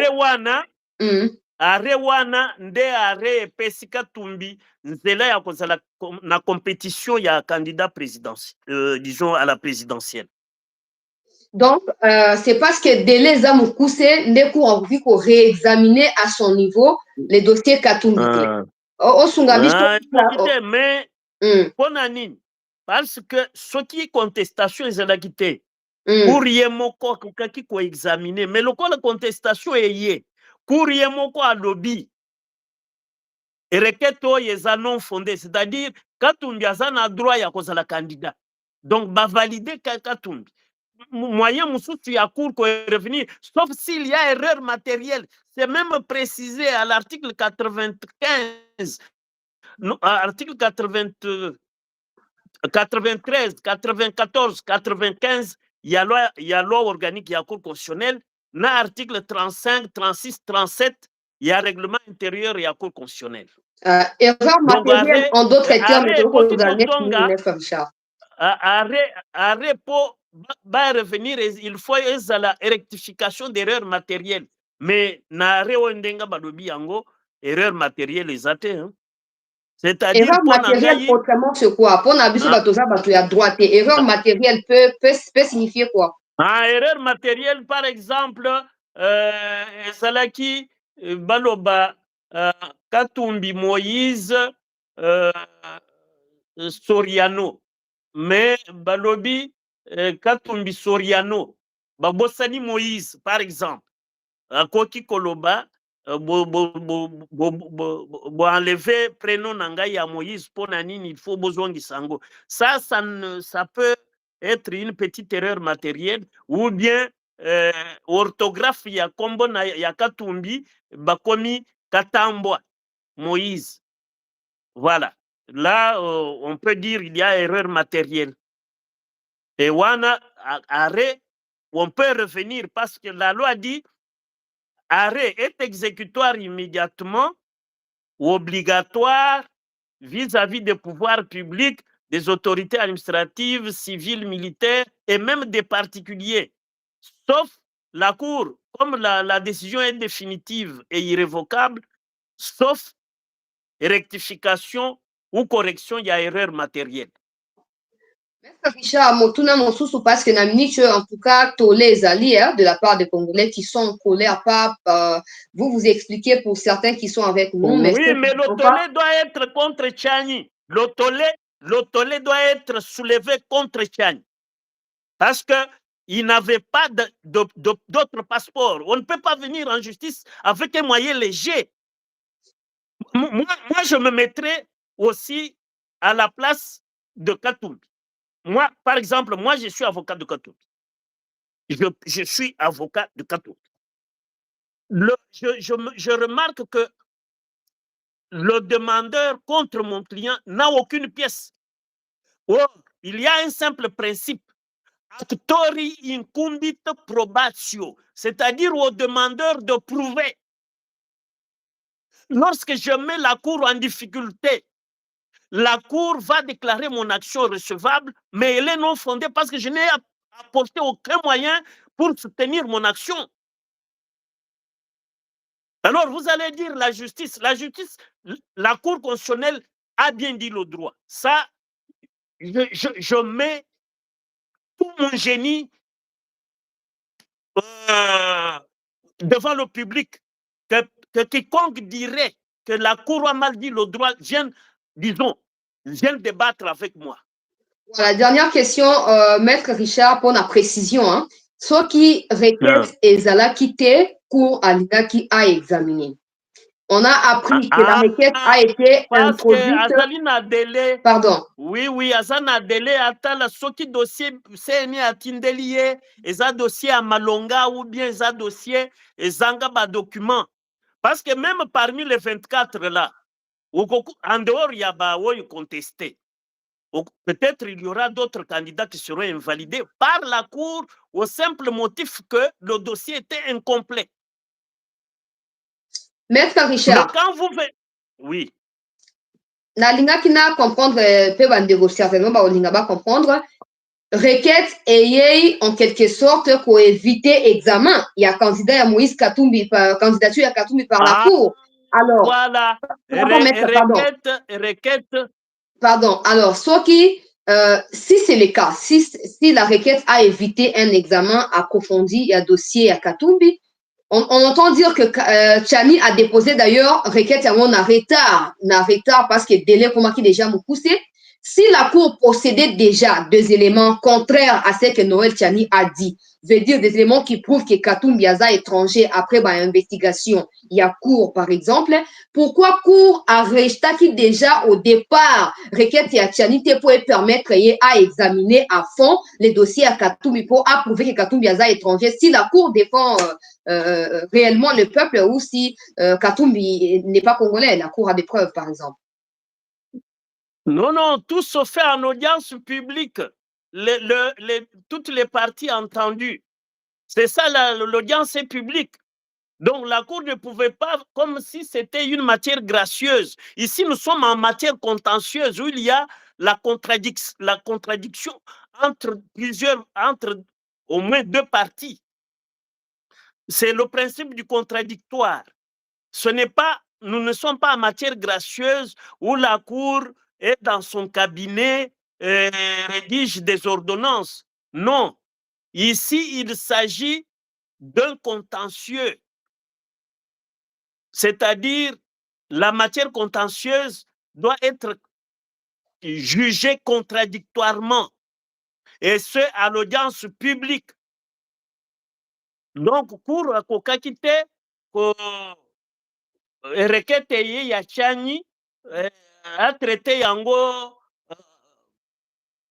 are wana nde are epesi Katumbi nzela ya kozala na compétition ya candidat présidentiel, disons à la présidentielle. Donc c'est parce que délai za mukuse ndeku envie ko réexaminer à son niveau les dossiers Katumbi. Mais pona nini parce que soki contestation ezalaki te pour ye moko akokaki ko examiner mais lokola contestation eye pour ye moko alobi requête oyo eza non fondé, c'est-à-dire Katumbi aza na droit ya kozala candidat, donc valide Katumbi. Moyen mususu ya cour ko revenir, sauf s'il y a erreur matérielle. C'est même précisé à l'article 95, article 93, 94, 95, il y a loi organique, il y a cour constitutionnelle. Dans l'article 35, 36, 37, il y a règlement intérieur, il y a cour constitutionnelle. Erreur matérielle, en d'autres termes, arrêt pour revenir, il faut la rectification d'erreur matérielle. Mais na arrêt ondenga balobi yango erreur matérielle ezate, hein. C'est-à-dire erreur matérielle autrement c'est quoi? Pour nabiso batoza bato ya droite, erreur matérielle peut signifier quoi? Erreur matérielle par exemple ezalaki baloba Katumbi Moïse Soriano, mais balobi Katumbi Soriano babosani Moïse par exemple akoki koloba enlever prénom nanga ya Moïse pour nanini il faut bozongi sango. Ça peut être une petite erreur matérielle ou bien orthographe ya kombo na ya Katumbi bakomi Katambwa Moïse. Voilà. Là, on peut dire il y a erreur matérielle. Et wana arrêt, on peut revenir parce que la loi dit arrêt est exécutoire immédiatement ou obligatoire vis-à-vis des pouvoirs publics, des autorités administratives, civiles, militaires et même des particuliers. Sauf la Cour, comme la décision est définitive et irrévocable, sauf rectification ou correction, il y a erreur matérielle. Maître Richard, Motuna Monsusu, parce que en tout cas, les alliés de la part des Congolais qui sont en colère, vous expliquez pour certains qui sont avec nous. Mais oui, mais le tollé doit être contre Tchani. Le tollé doit être soulevé contre Tchani. Parce qu'il n'avait pas d'autre passeport. On ne peut pas venir en justice avec un moyen léger. Moi, je me mettrais aussi à la place de Katumbi. Moi, par exemple, je suis avocat de Katumbi. Je suis avocat de Katumbi. Je remarque que le demandeur contre mon client n'a aucune pièce. Or, il y a un simple principe. Actori incumbit probatio, c'est-à-dire au demandeur de prouver. Lorsque je mets la Cour en difficulté, la Cour va déclarer mon action recevable, mais elle est non fondée parce que je n'ai apporté aucun moyen pour soutenir mon action. Alors, vous allez dire la justice, la Cour constitutionnelle a bien dit le droit. Ça, je mets tout mon génie devant le public. Que quiconque dirait que la Cour a mal dit le droit, vienne débattre avec moi. Voilà, dernière question, Maître Richard, pour la précision. Hein. Ceux qui requêtent Ezala quitté, Cour Alina qui a examiné. On a appris que la requête a été introduite. Pardon. Oui, Azana délai atala soki dossier CNI atindelié, eza dossier à Malonga ou bien eza dossier ezanga ba document. Parce que même parmi les 24 là, en dehors il y a ba contesté. Peut-être il y aura d'autres candidats qui seront invalidés par la Cour au simple motif que le dossier était incomplet. Maître Richard. Mais quand vous faites... Oui. nalinga kina comprendre pe bandeko certainement baolinga ba comprendre requête ayei en quelque sorte pour éviter examen. Il y a candidat à Moïse Katumbi, candidature à Katumbi par la Ah, cour. Alors, voilà. pardon, maître, pardon. Requête. Pardon. Alors, si c'est le cas, si la requête a évité un examen approfondi et un dossier à Katumbi, on entend dire que Tchani a déposé d'ailleurs requête en retard parce que délai comment qui déjà me poussé. Si la Cour possédait déjà des éléments contraires à ce que Noël Tchani a dit, veut dire des éléments qui prouvent que Katoum Biaza est étranger après investigation, il y a Cour par exemple, pourquoi Cour a rejeté qui déjà au départ requête à Tchani pour permettre à examiner à fond les dossiers à Katoum pour approuver que Katoum Biaza est étranger si la Cour défend réellement le peuple ou si Katumbi n'est pas congolais, la Cour a des preuves par exemple. Non, non, tout se fait en audience publique. Toutes les parties entendues. C'est ça, l'audience est publique. Donc la Cour ne pouvait pas, comme si c'était une matière gracieuse. Ici, nous sommes en matière contentieuse où il y a la contradiction entre au moins deux parties. C'est le principe du contradictoire. Nous ne sommes pas en matière gracieuse où la Cour est dans son cabinet et rédige des ordonnances. Non. Ici, il s'agit d'un contentieux. C'est-à-dire, la matière contentieuse doit être jugée contradictoirement, et ce, à l'audience publique. Donc, pour Kokakite, requête ya Tchani a traité yango,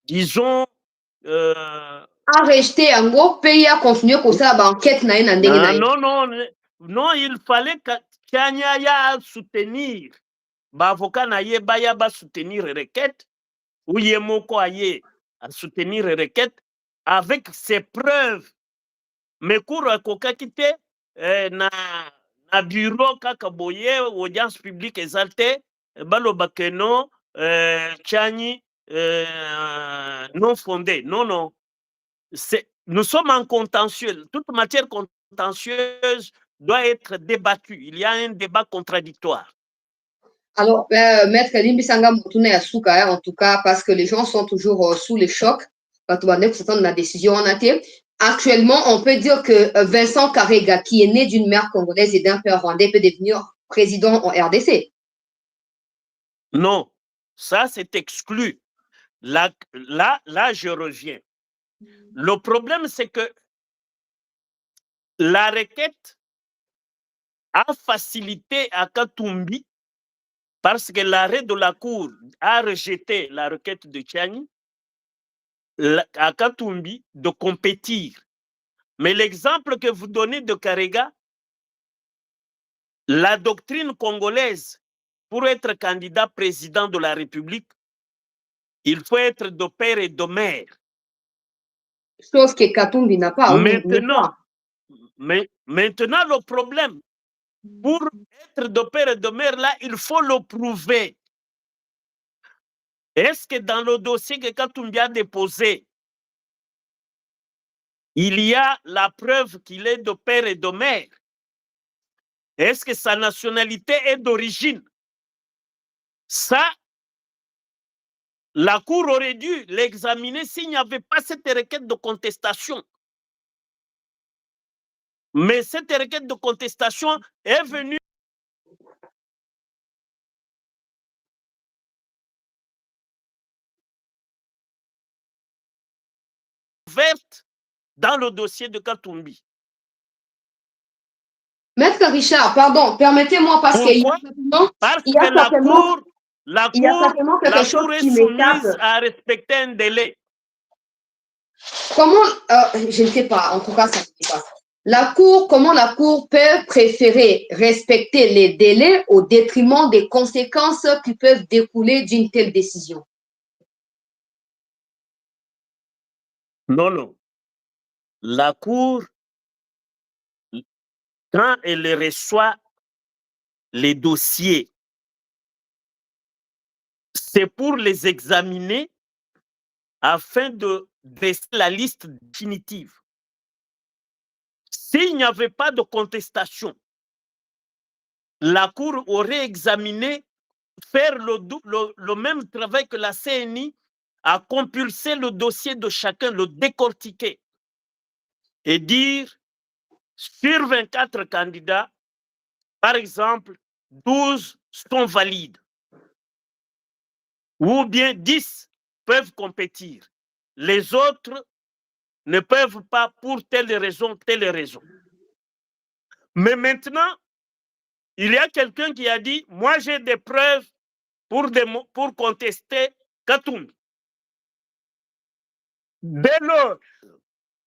disons, a rejeté yango, pays a continué comme ça, enquête na non, il fallait que Tchani ya soutenir. Avocat na ye baya ba soutenir requête, ou ye moko aye à soutenir requête avec ses preuves. Mais cour akokaki te na bureau kaka boye audience publique exalté baloba que non Tchani non fondé. Non. Nous sommes en contentieux. Toute matière contentieuse doit être débattue. Il y a un débat contradictoire. Alors, Maître Limbisanga Moutoune Yasuka, en tout cas, parce que les gens sont toujours sous le choc, quand on a la décision en été. Actuellement, on peut dire que Vincent Karega, qui est né d'une mère congolaise et d'un père rwandais, peut devenir président en RDC. Non, ça c'est exclu. Là, je reviens. Le problème, c'est que la requête a facilité à Katumbi parce que l'arrêt de la Cour a rejeté la requête de Tchani à Katumbi de compétir. Mais l'exemple que vous donnez de Karega, la doctrine congolaise, pour être candidat président de la République, il faut être de père et de mère. Chose que Katumbi n'a pas. Maintenant, le problème, pour être de père et de mère, là, il faut le prouver. Est-ce que dans le dossier que Katumbi a déposé, il y a la preuve qu'il est de père et de mère? Est-ce que sa nationalité est d'origine? Ça, la Cour aurait dû l'examiner s'il n'y avait pas cette requête de contestation. Mais cette requête de contestation est venue verte dans le dossier de Katumbi. Maître Richard, pardon, permettez-moi parce qu'il y a certainement... Parce que la Cour est soumise à respecter un délai. Comment, je ne sais pas, en tout cas, ça ne sais pas. Comment la Cour peut préférer respecter les délais au détriment des conséquences qui peuvent découler d'une telle décision? Non. La Cour, quand elle reçoit les dossiers c'est pour les examiner afin de dresser la liste définitive. S'il n'y avait pas de contestation, la Cour aurait examiné, faire le même travail que la CNI, à compulser le dossier de chacun, le décortiquer et dire, sur 24 candidats, par exemple, 12 sont valides, ou bien 10 peuvent compétir. Les autres ne peuvent pas pour telle raison, telle raison. Mais maintenant, il y a quelqu'un qui a dit, moi j'ai des preuves pour contester Katumbi. Dès lors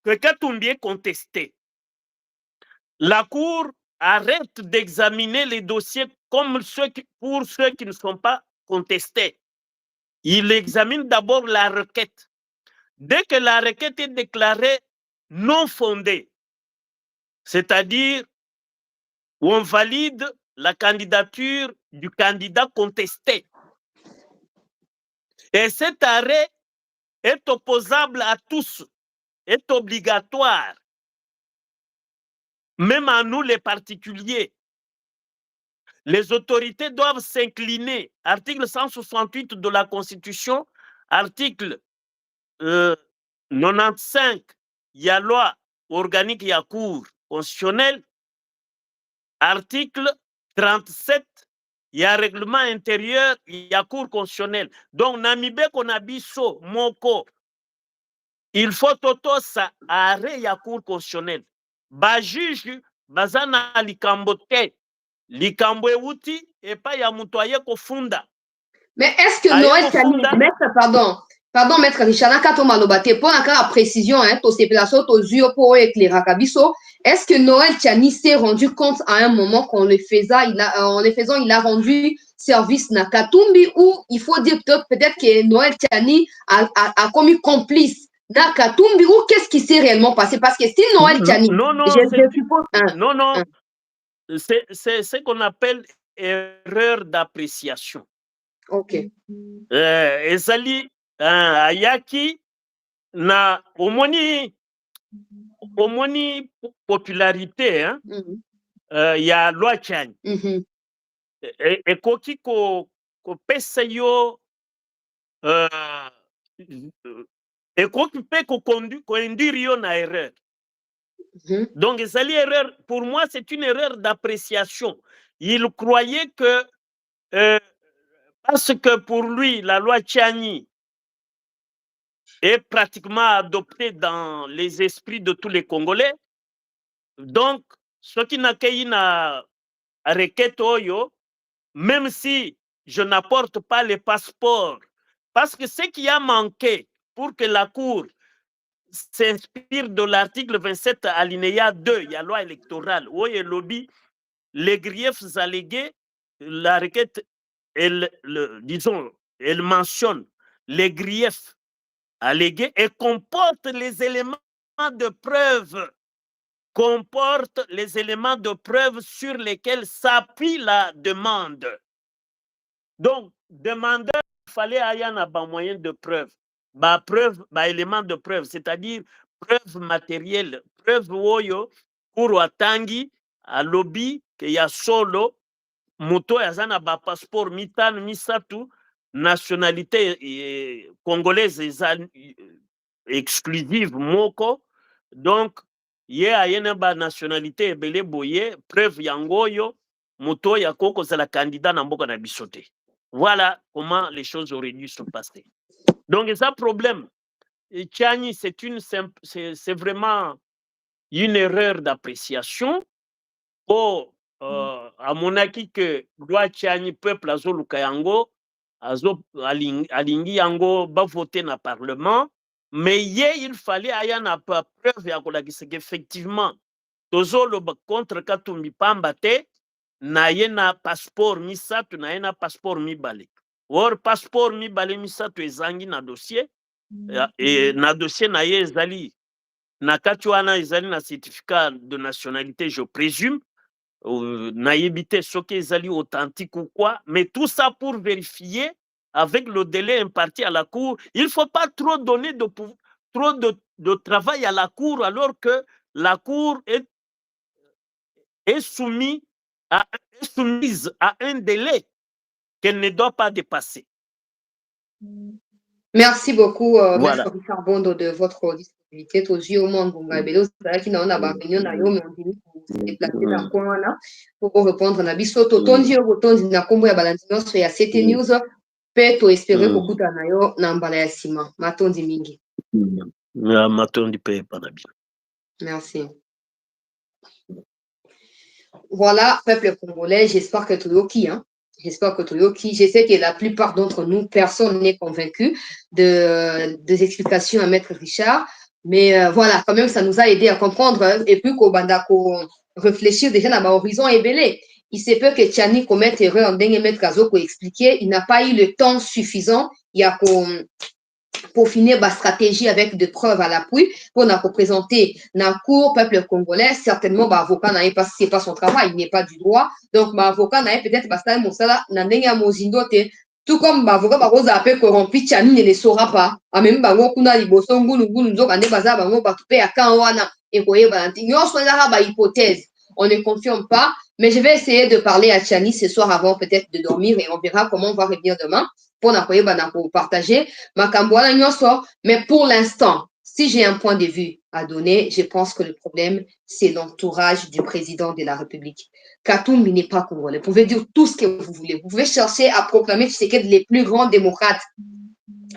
que Katumbi est contesté, la Cour arrête d'examiner les dossiers comme pour ceux qui ne sont pas contestés. Il examine d'abord la requête. Dès que la requête est déclarée non fondée, c'est-à-dire où on valide la candidature du candidat contesté, et cet arrêt est opposable à tous, est obligatoire, même à nous les particuliers. Les autorités doivent s'incliner. Article 168 de la Constitution, article 95, il y a loi organique, il y a cour constitutionnelle. Article 37, il y a règlement intérieur, il y a cour constitutionnelle. Donc, Namibé Konabiso, Moko, il faut toto sa arrêt, il y a cour constitutionnelle. Ba juge, bazana likambote, likambo euti, et pas ya mutoye kofunda. Mais est-ce que Noël Tchani, pardon, maître Richard, quand on m'a nobaté, pour la précision, hein, to séparation, to zio pour éclairer Kabiso, est-ce que Noël Tchani s'est rendu compte à un moment qu'en le faisant, il a rendu service na Katumbi, ou il faut dire peut-être que Noël Tchani a commis complice na Katumbi, ou qu'est-ce qui s'est réellement passé? Parce que si Noël Tchani, c'est ce qu'on appelle erreur d'appréciation. Ok. Ezali ayaki na omoni popularité, hein? Ya loi Tchani. Ekoki kopesa yo ekoki pe koinduire yo na erreur. Donc, ezali erreur, pour moi, c'est une erreur d'appréciation. Il croyait que parce que pour lui, la loi Tchani est pratiquement adoptée dans les esprits de tous les Congolais. Donc, ce qui n'a qu'à requête oyo, même si je n'apporte pas les passeports, parce que ce qui a manqué pour que la Cour s'inspire de l'article 27 alinéa 2, il y a loi électorale, où il lobby les griefs allégués, la requête, elle mentionne les griefs allégués et comporte les éléments de preuve, sur lesquels s'appuie la demande. Donc, demandeur, il fallait avoir un moyen de preuve, élément de preuve, c'est-à-dire preuve matérielle, preuve oyo, pour atangi, à lobby, qu'il y a solo, moto yazana ba passeport mitano misatu, nationalité congolaise exclusive moko, donc ye ayena ba nationalité ebele boye, preuve yangoyo, moto ya koko c'est la candidat na mboka na bisote. Voilà comment les choses auraient dû se passer. Donc, ça problème. Tchani, c'est vraiment une erreur d'appréciation. À mon avis, que loi Tchani, peuple azo lukayango, azo alingi yango, va voter dans le Parlement. Mais il fallait avoir une preuve qu'effectivement, tozo le contre Katumbi Pambate, na yena passeport misatu, na yena passeport mibale. Or passeport mibale misatu ezangi na dossier, et na dossier na ye ezali, na kati wana ezali na certificat de nationalité, je présume, na yebite soki ezali authentique ou quoi, mais tout ça pour vérifier avec le délai imparti à la Cour. Il ne faut pas trop donner trop de travail à la Cour alors que la Cour est soumise à un délai qu'elle ne doit pas dépasser. Merci beaucoup, Voilà. Maître Richard Bondo, de votre disponibilité. Aux yeux au monde, c'est là a réunion na yo, mais on dit que vous déplacez dans coin là pour répondre à biso to tondi yo botondi na kombo ya balandino so ya CT News pe to espérer kokuta na yo na mbala ya sima. Matondi mingi. Matondi pe panabi. Merci. Voilà, peuple congolais, j'espère que Toyoki, hein. J'espère que Toyoki, je sais que la plupart d'entre nous, personne n'est convaincu des explications à Maître Richard. Mais voilà, quand même, ça nous a aidé à comprendre. Hein, et puis, qu'on réfléchir déjà dans l'horizon est belé. Il se peut que Tchani commette erreur en dingue Maître Kazo pour expliquer. Il n'a pas eu le temps suffisant. Il y a pour finir ma stratégie avec des preuves à l'appui pour nous représenter dans la cour peuple congolais. Certainement, l'avocat n'a pas, c'est pas son travail, il n'est pas du droit. Donc, l'avocat n'a peut-être pas ça, mon sala, n'a pas mozindote. Tout comme l'avocat va vous appeler corrompu, Tchani ne le saura pas. A même bango kuna liboso ngulu ngulu nzo kande baza bango batupe ya kanwana et koye balanti. Nyo soit ba hypothèse. On ne confirme pas, mais je vais essayer de parler à Tchani ce soir avant peut-être de dormir et on verra comment on va revenir demain pour partager Makamboala Nyoso. Mais pour l'instant, si j'ai un point de vue à donner, je pense que le problème, c'est l'entourage du président de la République. Katumbi n'est pas congolais. Vous pouvez dire tout ce que vous voulez. Vous pouvez chercher à proclamer Tshisekedi les plus grands démocrates,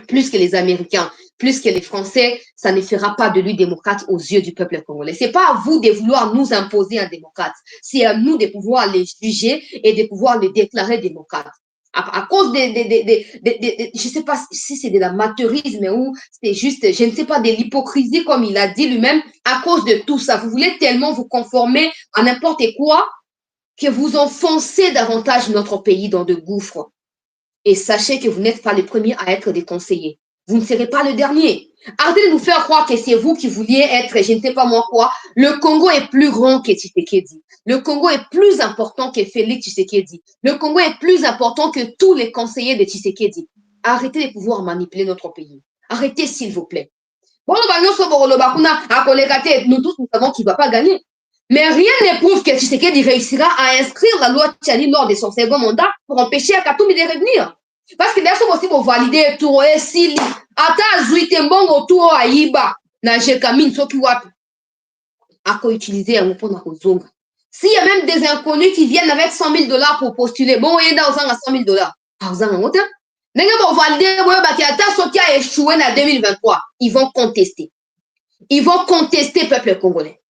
plus que les Américains, plus que les Français, ça ne fera pas de lui démocrate aux yeux du peuple congolais. C'est pas à vous de vouloir nous imposer un démocrate. C'est à nous de pouvoir les juger et de pouvoir les déclarer démocrates. À cause je ne sais pas si c'est de l'amateurisme ou c'est juste, je ne sais pas, de l'hypocrisie comme il a dit lui-même, à cause de tout ça. Vous voulez tellement vous conformer à n'importe quoi que vous enfoncez davantage notre pays dans de gouffres. Et sachez que vous n'êtes pas les premiers à être des conseillers. Vous ne serez pas le dernier. Arrêtez de nous faire croire que c'est vous qui vouliez être, je ne sais pas moi quoi. Le Congo est plus grand que Tshisekedi. Le Congo est plus important que Félix Tshisekedi. Le Congo est plus important que tous les conseillers de Tshisekedi. Arrêtez de pouvoir manipuler notre pays. Arrêtez, s'il vous plaît. Bon, nous tous, nous savons qu'il ne va pas gagner. Mais rien ne prouve que Tshisekedi réussira à inscrire la loi Tchani lors de son second mandat pour empêcher Katumbi de revenir. Parce que d'ailleurs, aussi pour valider tout et si ata zuite mbongo tout aiba na jekamin soki wapi ako utiliser un pour na kozonga. S'il y a même des inconnus qui viennent avec $100,000 pour postuler, bon yenda osanga $100,000. Osanga ngota. Nenge pour valider boyo baki ata soki a échoué en 2023, ils vont contester. Ils vont contester peuple congolais.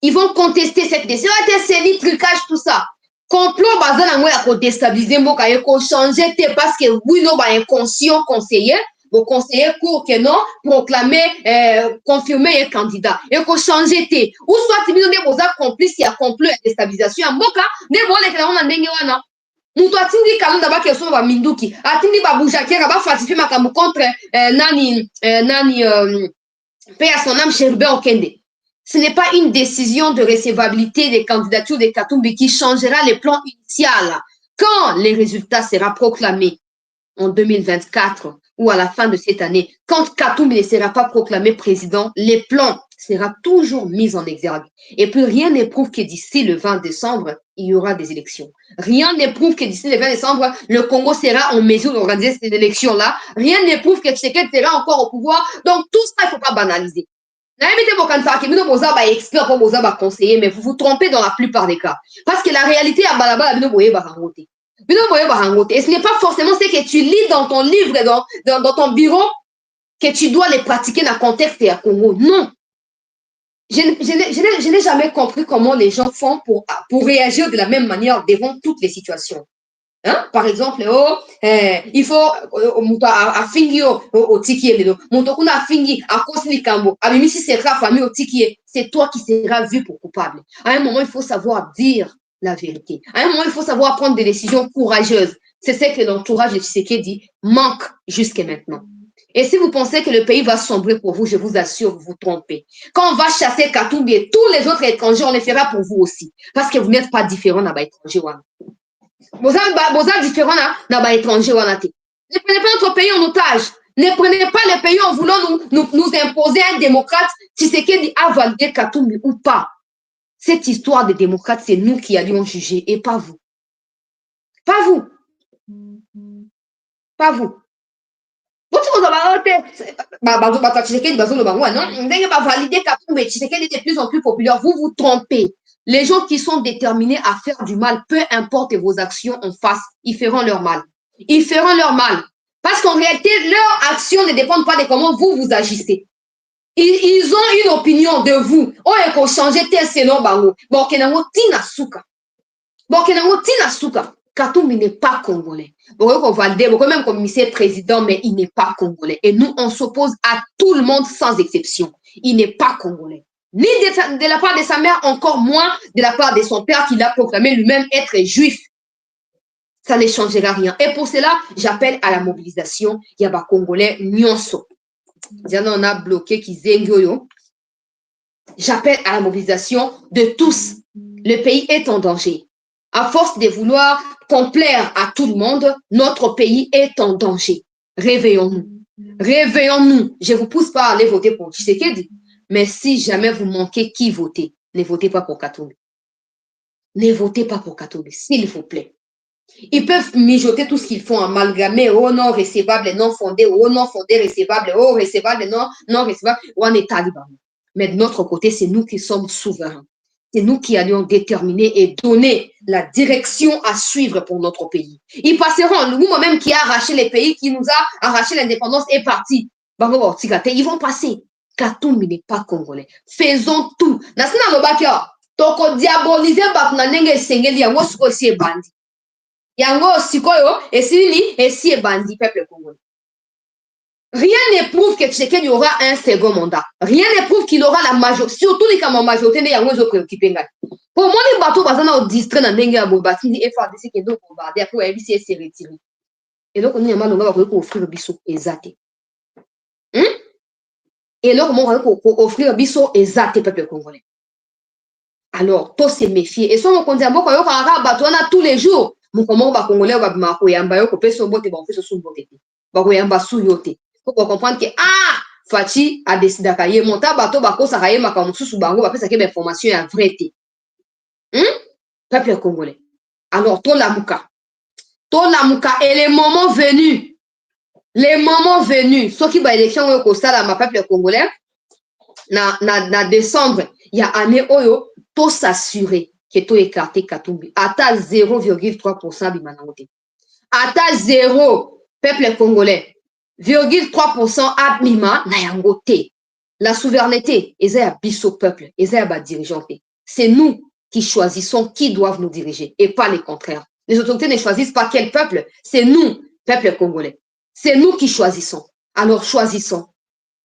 Ils vont contester cette décision. C'est des trucages, tout ça. Complot basé dans moi à déstabiliser mboka et qu'on changer parce que oui non ba inconscient conseiller vos conseillers court que non proclamer confirmer un candidat et qu'on changer té ou soit timido ne boza complice ya complot et déstabilisation ya mboka ne bolé que na ndenge wana muto atindi kalonda ba ke so ba minduki atindi ba boujakera ba falsifier makambo contre nani paix à son âme Cherubin Okende. Ce n'est pas une décision de recevabilité des candidatures de Katumbi qui changera les plans initiaux. Quand les résultats seront proclamés en 2024 ou à la fin de cette année, quand Katumbi ne sera pas proclamé président, les plans seront toujours mis en exergue. Et puis rien ne prouve que d'ici le 20 décembre, il y aura des élections. Rien ne prouve que d'ici le 20 décembre, le Congo sera en mesure d'organiser ces élections-là. Rien ne prouve que Tshisekedi sera encore au pouvoir. Donc tout ça, il ne faut pas banaliser. Mais vous vous trompez dans la plupart des cas. Parce que la réalité, et ce n'est pas forcément ce que tu lis dans ton livre, dans ton bureau, que tu dois les pratiquer dans le contexte à Congo. Non. Je n'ai jamais compris comment les gens font pour réagir de la même manière devant toutes les situations. Hein? Par exemple, il faut afingi au tikié moto kuna afingi à kosli kambo abimisi sera famille au tikié, c'est toi qui seras vu pour coupable. À un moment il faut savoir dire la vérité. À un moment il faut savoir prendre des décisions courageuses. C'est ce que l'entourage de Tshisekedi manque jusqu'à maintenant. Et si vous pensez que le pays va sombrer pour vous, je vous assure, vous vous trompez. Quand on va chasser Katumbi et tous les autres étrangers, on les fera pour vous aussi. Parce que vous n'êtes pas différents dans les étrangers. Boza différent na ba étranger wana te. Ne prenez pas notre pays en otage. Ne prenez pas le pays en voulant nous imposer un démocrate, Tshisekedi a validé Katumbi ou pas. Cette histoire de démocrate, c'est nous qui allions juger et pas vous. Pas vous. Pas vous. Tshisekedi est de plus en plus populaire. Vous vous trompez. Les gens qui sont déterminés à faire du mal, peu importe vos actions en face, ils feront leur mal. Ils feront leur mal. Parce qu'en réalité, leurs actions ne dépendent pas de comment vous vous agissez. Ils ont une opinion de vous. Oh, il faut changer tel selon Bango. Bon, kenango tina suka. Bon, kenango tina suka. Katumbi n'est pas congolais. Bon, on valide, bon, même comme il est président, mais il n'est pas congolais. Et nous, on s'oppose à tout le monde sans exception. Il n'est pas congolais. Ni de la part de sa mère, encore moins de la part de son père qui l'a proclamé lui-même être juif. Ça ne changera rien. Et pour cela, j'appelle à la mobilisation. Il y a des Congolais, nyonso. On a bloqué Kizengoyo. J'appelle à la mobilisation de tous. Le pays est en danger. À force de vouloir complaire à tout le monde, notre pays est en danger. Réveillons-nous. Réveillons-nous. Je ne vous pousse pas à aller voter pour Tshisekedi. Mais si jamais vous manquez qui voter, ne votez pas pour Katumbi. Ne votez pas pour Katumbi, s'il vous plaît. Ils peuvent mijoter tout ce qu'ils font, amalgamer, oh non recevable, non fondé, oh non fondé recevable, oh recevable, non recevable, on est taliban. Mais de notre côté, c'est nous qui sommes souverains. C'est nous qui allions déterminer et donner la direction à suivre pour notre pays. Ils passeront, nous-mêmes qui a arraché les pays, qui nous a arraché l'indépendance est parti. Ils vont passer. Katumbi n'est pas congolais. Faisons tout. Nasina Lobakia, toko diaboliser baknanenge sengeli yango aussi bandi. Yango sikoyo esi bandi peuple congolais. Rien ne prouve que Tshisekedi aura un second mandat. Rien ne prouve qu'il aura la majorité, surtout les camps majorité de yango zo préoccupé ngai. Pour moi les bateaux bazana au distrait na ndenge ya bobati ni FARDC ke do bombarder après ya bisi se retirer. Et donc on y a mal on va offrir biso ezate. Et donc on va offrir biso ezate peuple congolais. Alors, tous se méfier. Et si on continue à beaucoup de tous les jours, mon comment va congolais va bimako yamba yo kopé son bote ba fait son bote. Ba ko yamba su yote. Faut comprendre que Fachi a décidé d'akaye monta bato ba ko sakaye makamu susu bango ba pesa ke information ya vérité. Peuple congolais. Alors, to lamuka et les moments venus. Les moments venus, ceux qui va élection au Costa la ma peuple congolais na décembre, il y a année oyo to s'assurer que to écarté Katumbi. Ata 0,3% bimanangote. Ata 0 peuple congolais. 0,3% abima na yangote. La souveraineté, eza biso peuple, eza ba dirigeant. C'est nous qui choisissons qui doivent nous diriger et pas le contraire. Les autorités ne choisissent pas quel peuple, c'est nous, peuple congolais. C'est nous qui choisissons. Alors choisissons.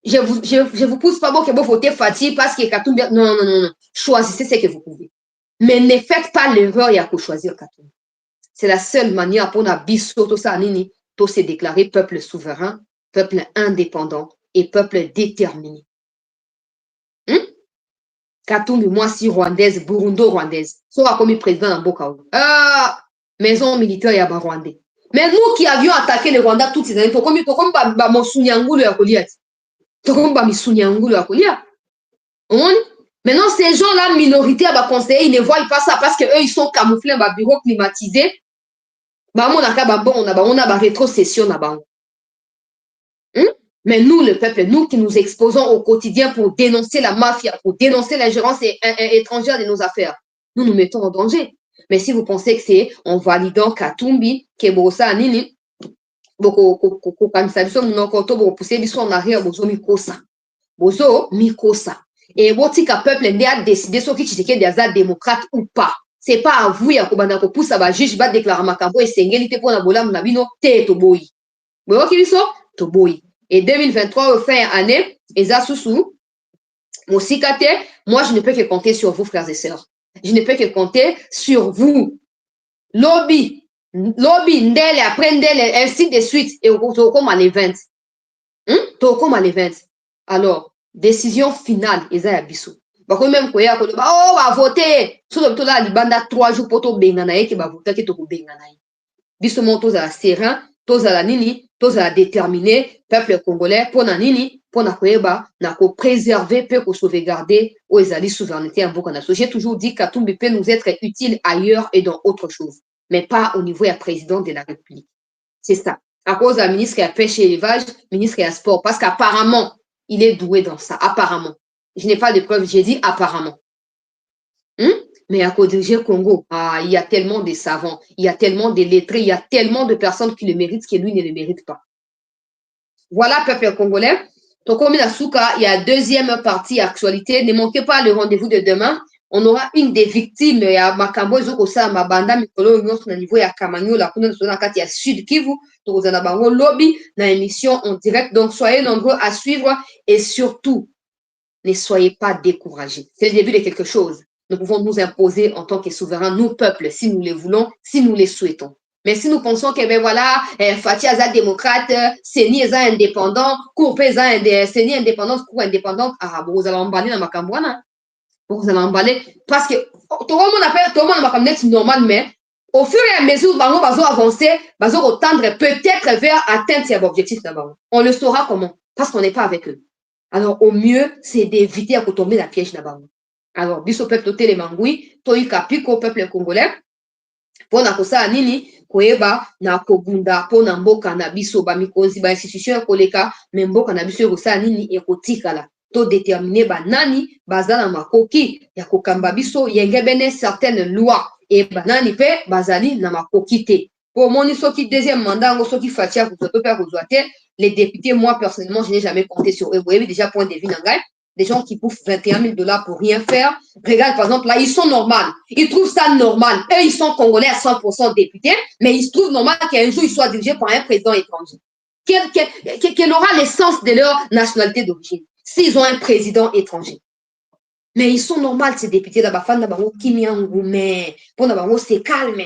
Je vous pousse pas que vous votez Fatih parce que Katumbi. Non. Choisissez ce que vous pouvez. Mais ne faites pas l'erreur et à choisir Katumbi. C'est la seule manière pour Nabiso, tout ça, Nini, pour se déclarer peuple souverain, peuple indépendant et peuple déterminé. Katumbi, moi, si rwandaise, burundo-rwandaise, sera comme président dans Bokaou. Maison militaire, il y a un Rwandais. Mais nous qui avions attaqué le Rwanda toutes ces années, pour comme Moussouniangou le Akoliat. Maintenant, ces gens-là, minoritaires, ils ne voient pas ça parce qu'eux, ils sont camouflés dans un bureau climatisé. On a rétrocession. Mais nous, le peuple, nous qui nous exposons au quotidien pour dénoncer la mafia, pour dénoncer l'ingérence étrangère de nos affaires, nous nous mettons en danger. Mais si vous pensez que c'est en validant Katumbi, Kebosa, Nini, et votre peuple a décidé ce qui est démocrate ou pas. C'est pas à vous ya kobanda ko poussa ba juge ba déclarer makambo et sengeli pour na bolam na bino te to boyi. Boyo kibiso to boyi. Et 2023 fin année eza susu mosikate, moi je ne peux que compter sur vous frères et sœurs. Je ne peux que compter sur vous. Lobby, ndele, après ndele, ainsi de suite, et au comme à l'event. Comme à l'event. Alors, décision finale, Eza Bissou. Parce que même quand il y a va voter, surtout là, il y a 3 jours pour tout benganaï qui va voter, qui est tout benganaï. Bissou monte à serein, tozala nini, tozala déterminé, peuple congolais, pour na nini, pour na koyeba, na ko préserver, peut ko sauvegarder, ou ezali souveraineté en mboka na so. J'ai toujours dit qu'Atumbi peut nous être utile ailleurs et dans autre chose, mais pas au niveau du président de la République. C'est ça. À cause d'un ministre qui a pêché élevage, ministre qui a sport, parce qu'apparemment, il est doué dans ça, apparemment. Je n'ai pas de preuves, j'ai dit apparemment. Mais à cause du Congo, il y a tellement de savants, il y a tellement de lettrés, il y a tellement de personnes qui le méritent que lui ne le mérite pas. Voilà, peuple congolais. Donc, comme il y a deuxième partie actualité. Ne manquez pas le rendez-vous de demain. On aura une des victimes ya makambo ezokosa mabanda mikolo nyonso na niveau ya Kamanyola kuna na kati ya Sud Kivu tokozana bango lobby na émission en direct. Donc soyez nombreux à suivre et surtout ne soyez pas découragés. C'est le début de quelque chose. Nous pouvons nous imposer en tant que souverains, nous peuples, si nous les voulons, si nous les souhaitons. Mais si nous pensons que, ben voilà, Fatia est démocrate, Seni est indépendant, Courpe est Seni indépendant, Cour indépendante, vous allez emballer dans ma cambouana. Vous allez emballer. Parce que tout le monde a normal, mais au fur et à mesure où on va avancer, on va tendre peut-être vers atteindre cet objectif d'abord. On le saura comment? Parce qu'on n'est pas avec eux. Alors, au mieux, c'est d'éviter à tomber dans la piège d'abord. Alors, biso peuple toté les mangui, toi kapiko peuple congolais, pour na kosa nini, koyeba na kobunda, pour na mboka na biso ba mikonzi ba institution koleka, mais mboka na biso kosa nini ekotikala. To déterminer ba nani, bazana makoki, ya kokamba biso, yengebene certaines lois, et ba nani pe, bazali na makoki te. Pour mon soki deuxième mandat, soki fatia kuzoto pe kuzoate, les députés, moi personnellement, je n'ai jamais compté sur eux. Vous voyez déjà point de vue nangai. Des gens qui bouffent 21 000 $ pour rien faire. Regarde, par exemple, là, ils sont normaux. Ils trouvent ça normal. Eux, ils sont congolais à 100% députés, mais ils se trouvent normal qu'un jour, ils soient dirigés par un président étranger. Quelle aura l'essence de leur nationalité d'origine s'ils ont un président étranger? Mais ils sont normaux, ces députés là-bas. Mais pour nous, c'est calme.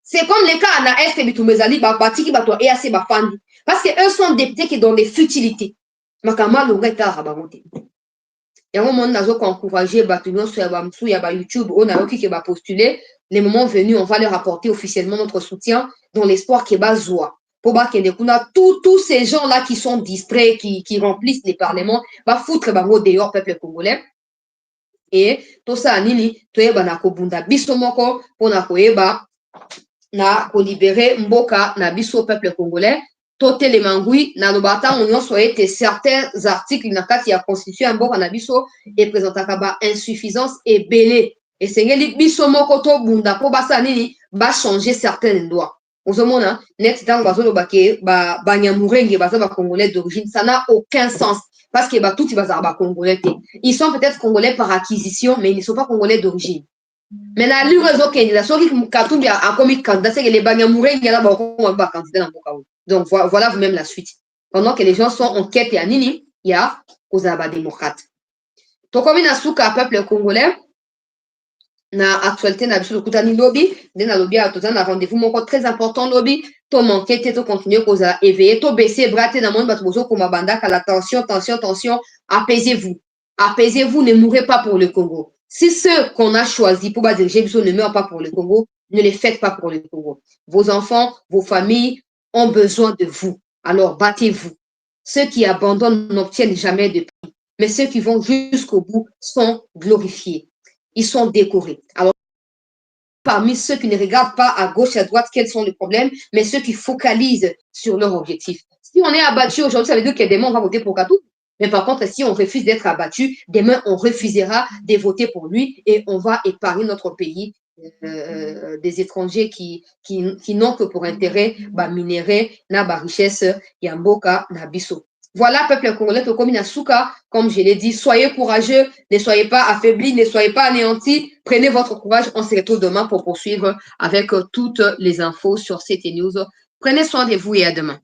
C'est comme les cas à Est Bitumezali, Batiki, Bato, et assez Bafandi. Parce qu'eux sont députés qui donnent des futilités. Makama longeta rabamote. Et au moment où on a encouragé Batunon sur YouTube, on a qui va postuler. Les moments venus, on va leur apporter officiellement notre soutien dans l'espoir qu'il va zoa. Pour tous ces gens-là qui sont distraits, qui remplissent les parlements, va foutre bango dehors peuple congolais. Et tout ça, nini, toyeba na kobunda bisomoko pour na koyeba na ko libérer mboka na biso peuple congolais. Toté les mangui, na lobata, on y a certains articles na kati ya constitution mboka na biso et présentaka ba insuffisance et belé. Et c'est ngeli biso moko to bunda po basa nini ba changer certaines lois. Ozomona net dans bazolo bake ba banyamurenge baza ba congolais d'origine, ça n'a aucun sens parce que ba tout ils baza ba congolais. Ils sont peut-être congolais par acquisition mais ils ne sont pas congolais d'origine. Mais la lure zoke la soki Katumbi a commis candidat c'est que les banyamurenge là ba candidat dans mboka. Donc, voilà vous-même la suite. Pendant que les gens sont en quête et à Nini, il y a Kozaba démocrate. Donc, comme il y a un peuple congolais, na actualité, na biso kutani lobby, na lobby a un rendez-vous mon très important lobby, to manquer, to continuer koza éveiller, to baisser braté na monde batbozo comme banda la tension, apaisez-vous. Apaisez-vous, ne mourrez pas pour le Congo. Si ceux qu'on a choisis pour diriger biso ne meurent pas pour le Congo, ne les faites pas pour le Congo. Vos enfants, vos familles ont besoin de vous. Alors, battez-vous. Ceux qui abandonnent n'obtiennent jamais de prix. Mais ceux qui vont jusqu'au bout sont glorifiés. Ils sont décorés. Alors, parmi ceux qui ne regardent pas à gauche et à droite quels sont les problèmes, mais ceux qui focalisent sur leur objectif. Si on est abattu aujourd'hui, ça veut dire que demain, on va voter pour Katou. Mais par contre, si on refuse d'être abattu, demain, on refusera de voter pour lui et on va épargner notre pays des étrangers qui n'ont que pour intérêt minérer na richesse yamboka na biso. Voilà, peuple congolais, comme je l'ai dit, soyez courageux, ne soyez pas affaiblis, ne soyez pas anéantis, prenez votre courage, on se retrouve demain pour poursuivre avec toutes les infos sur CT News. Prenez soin de vous et à demain.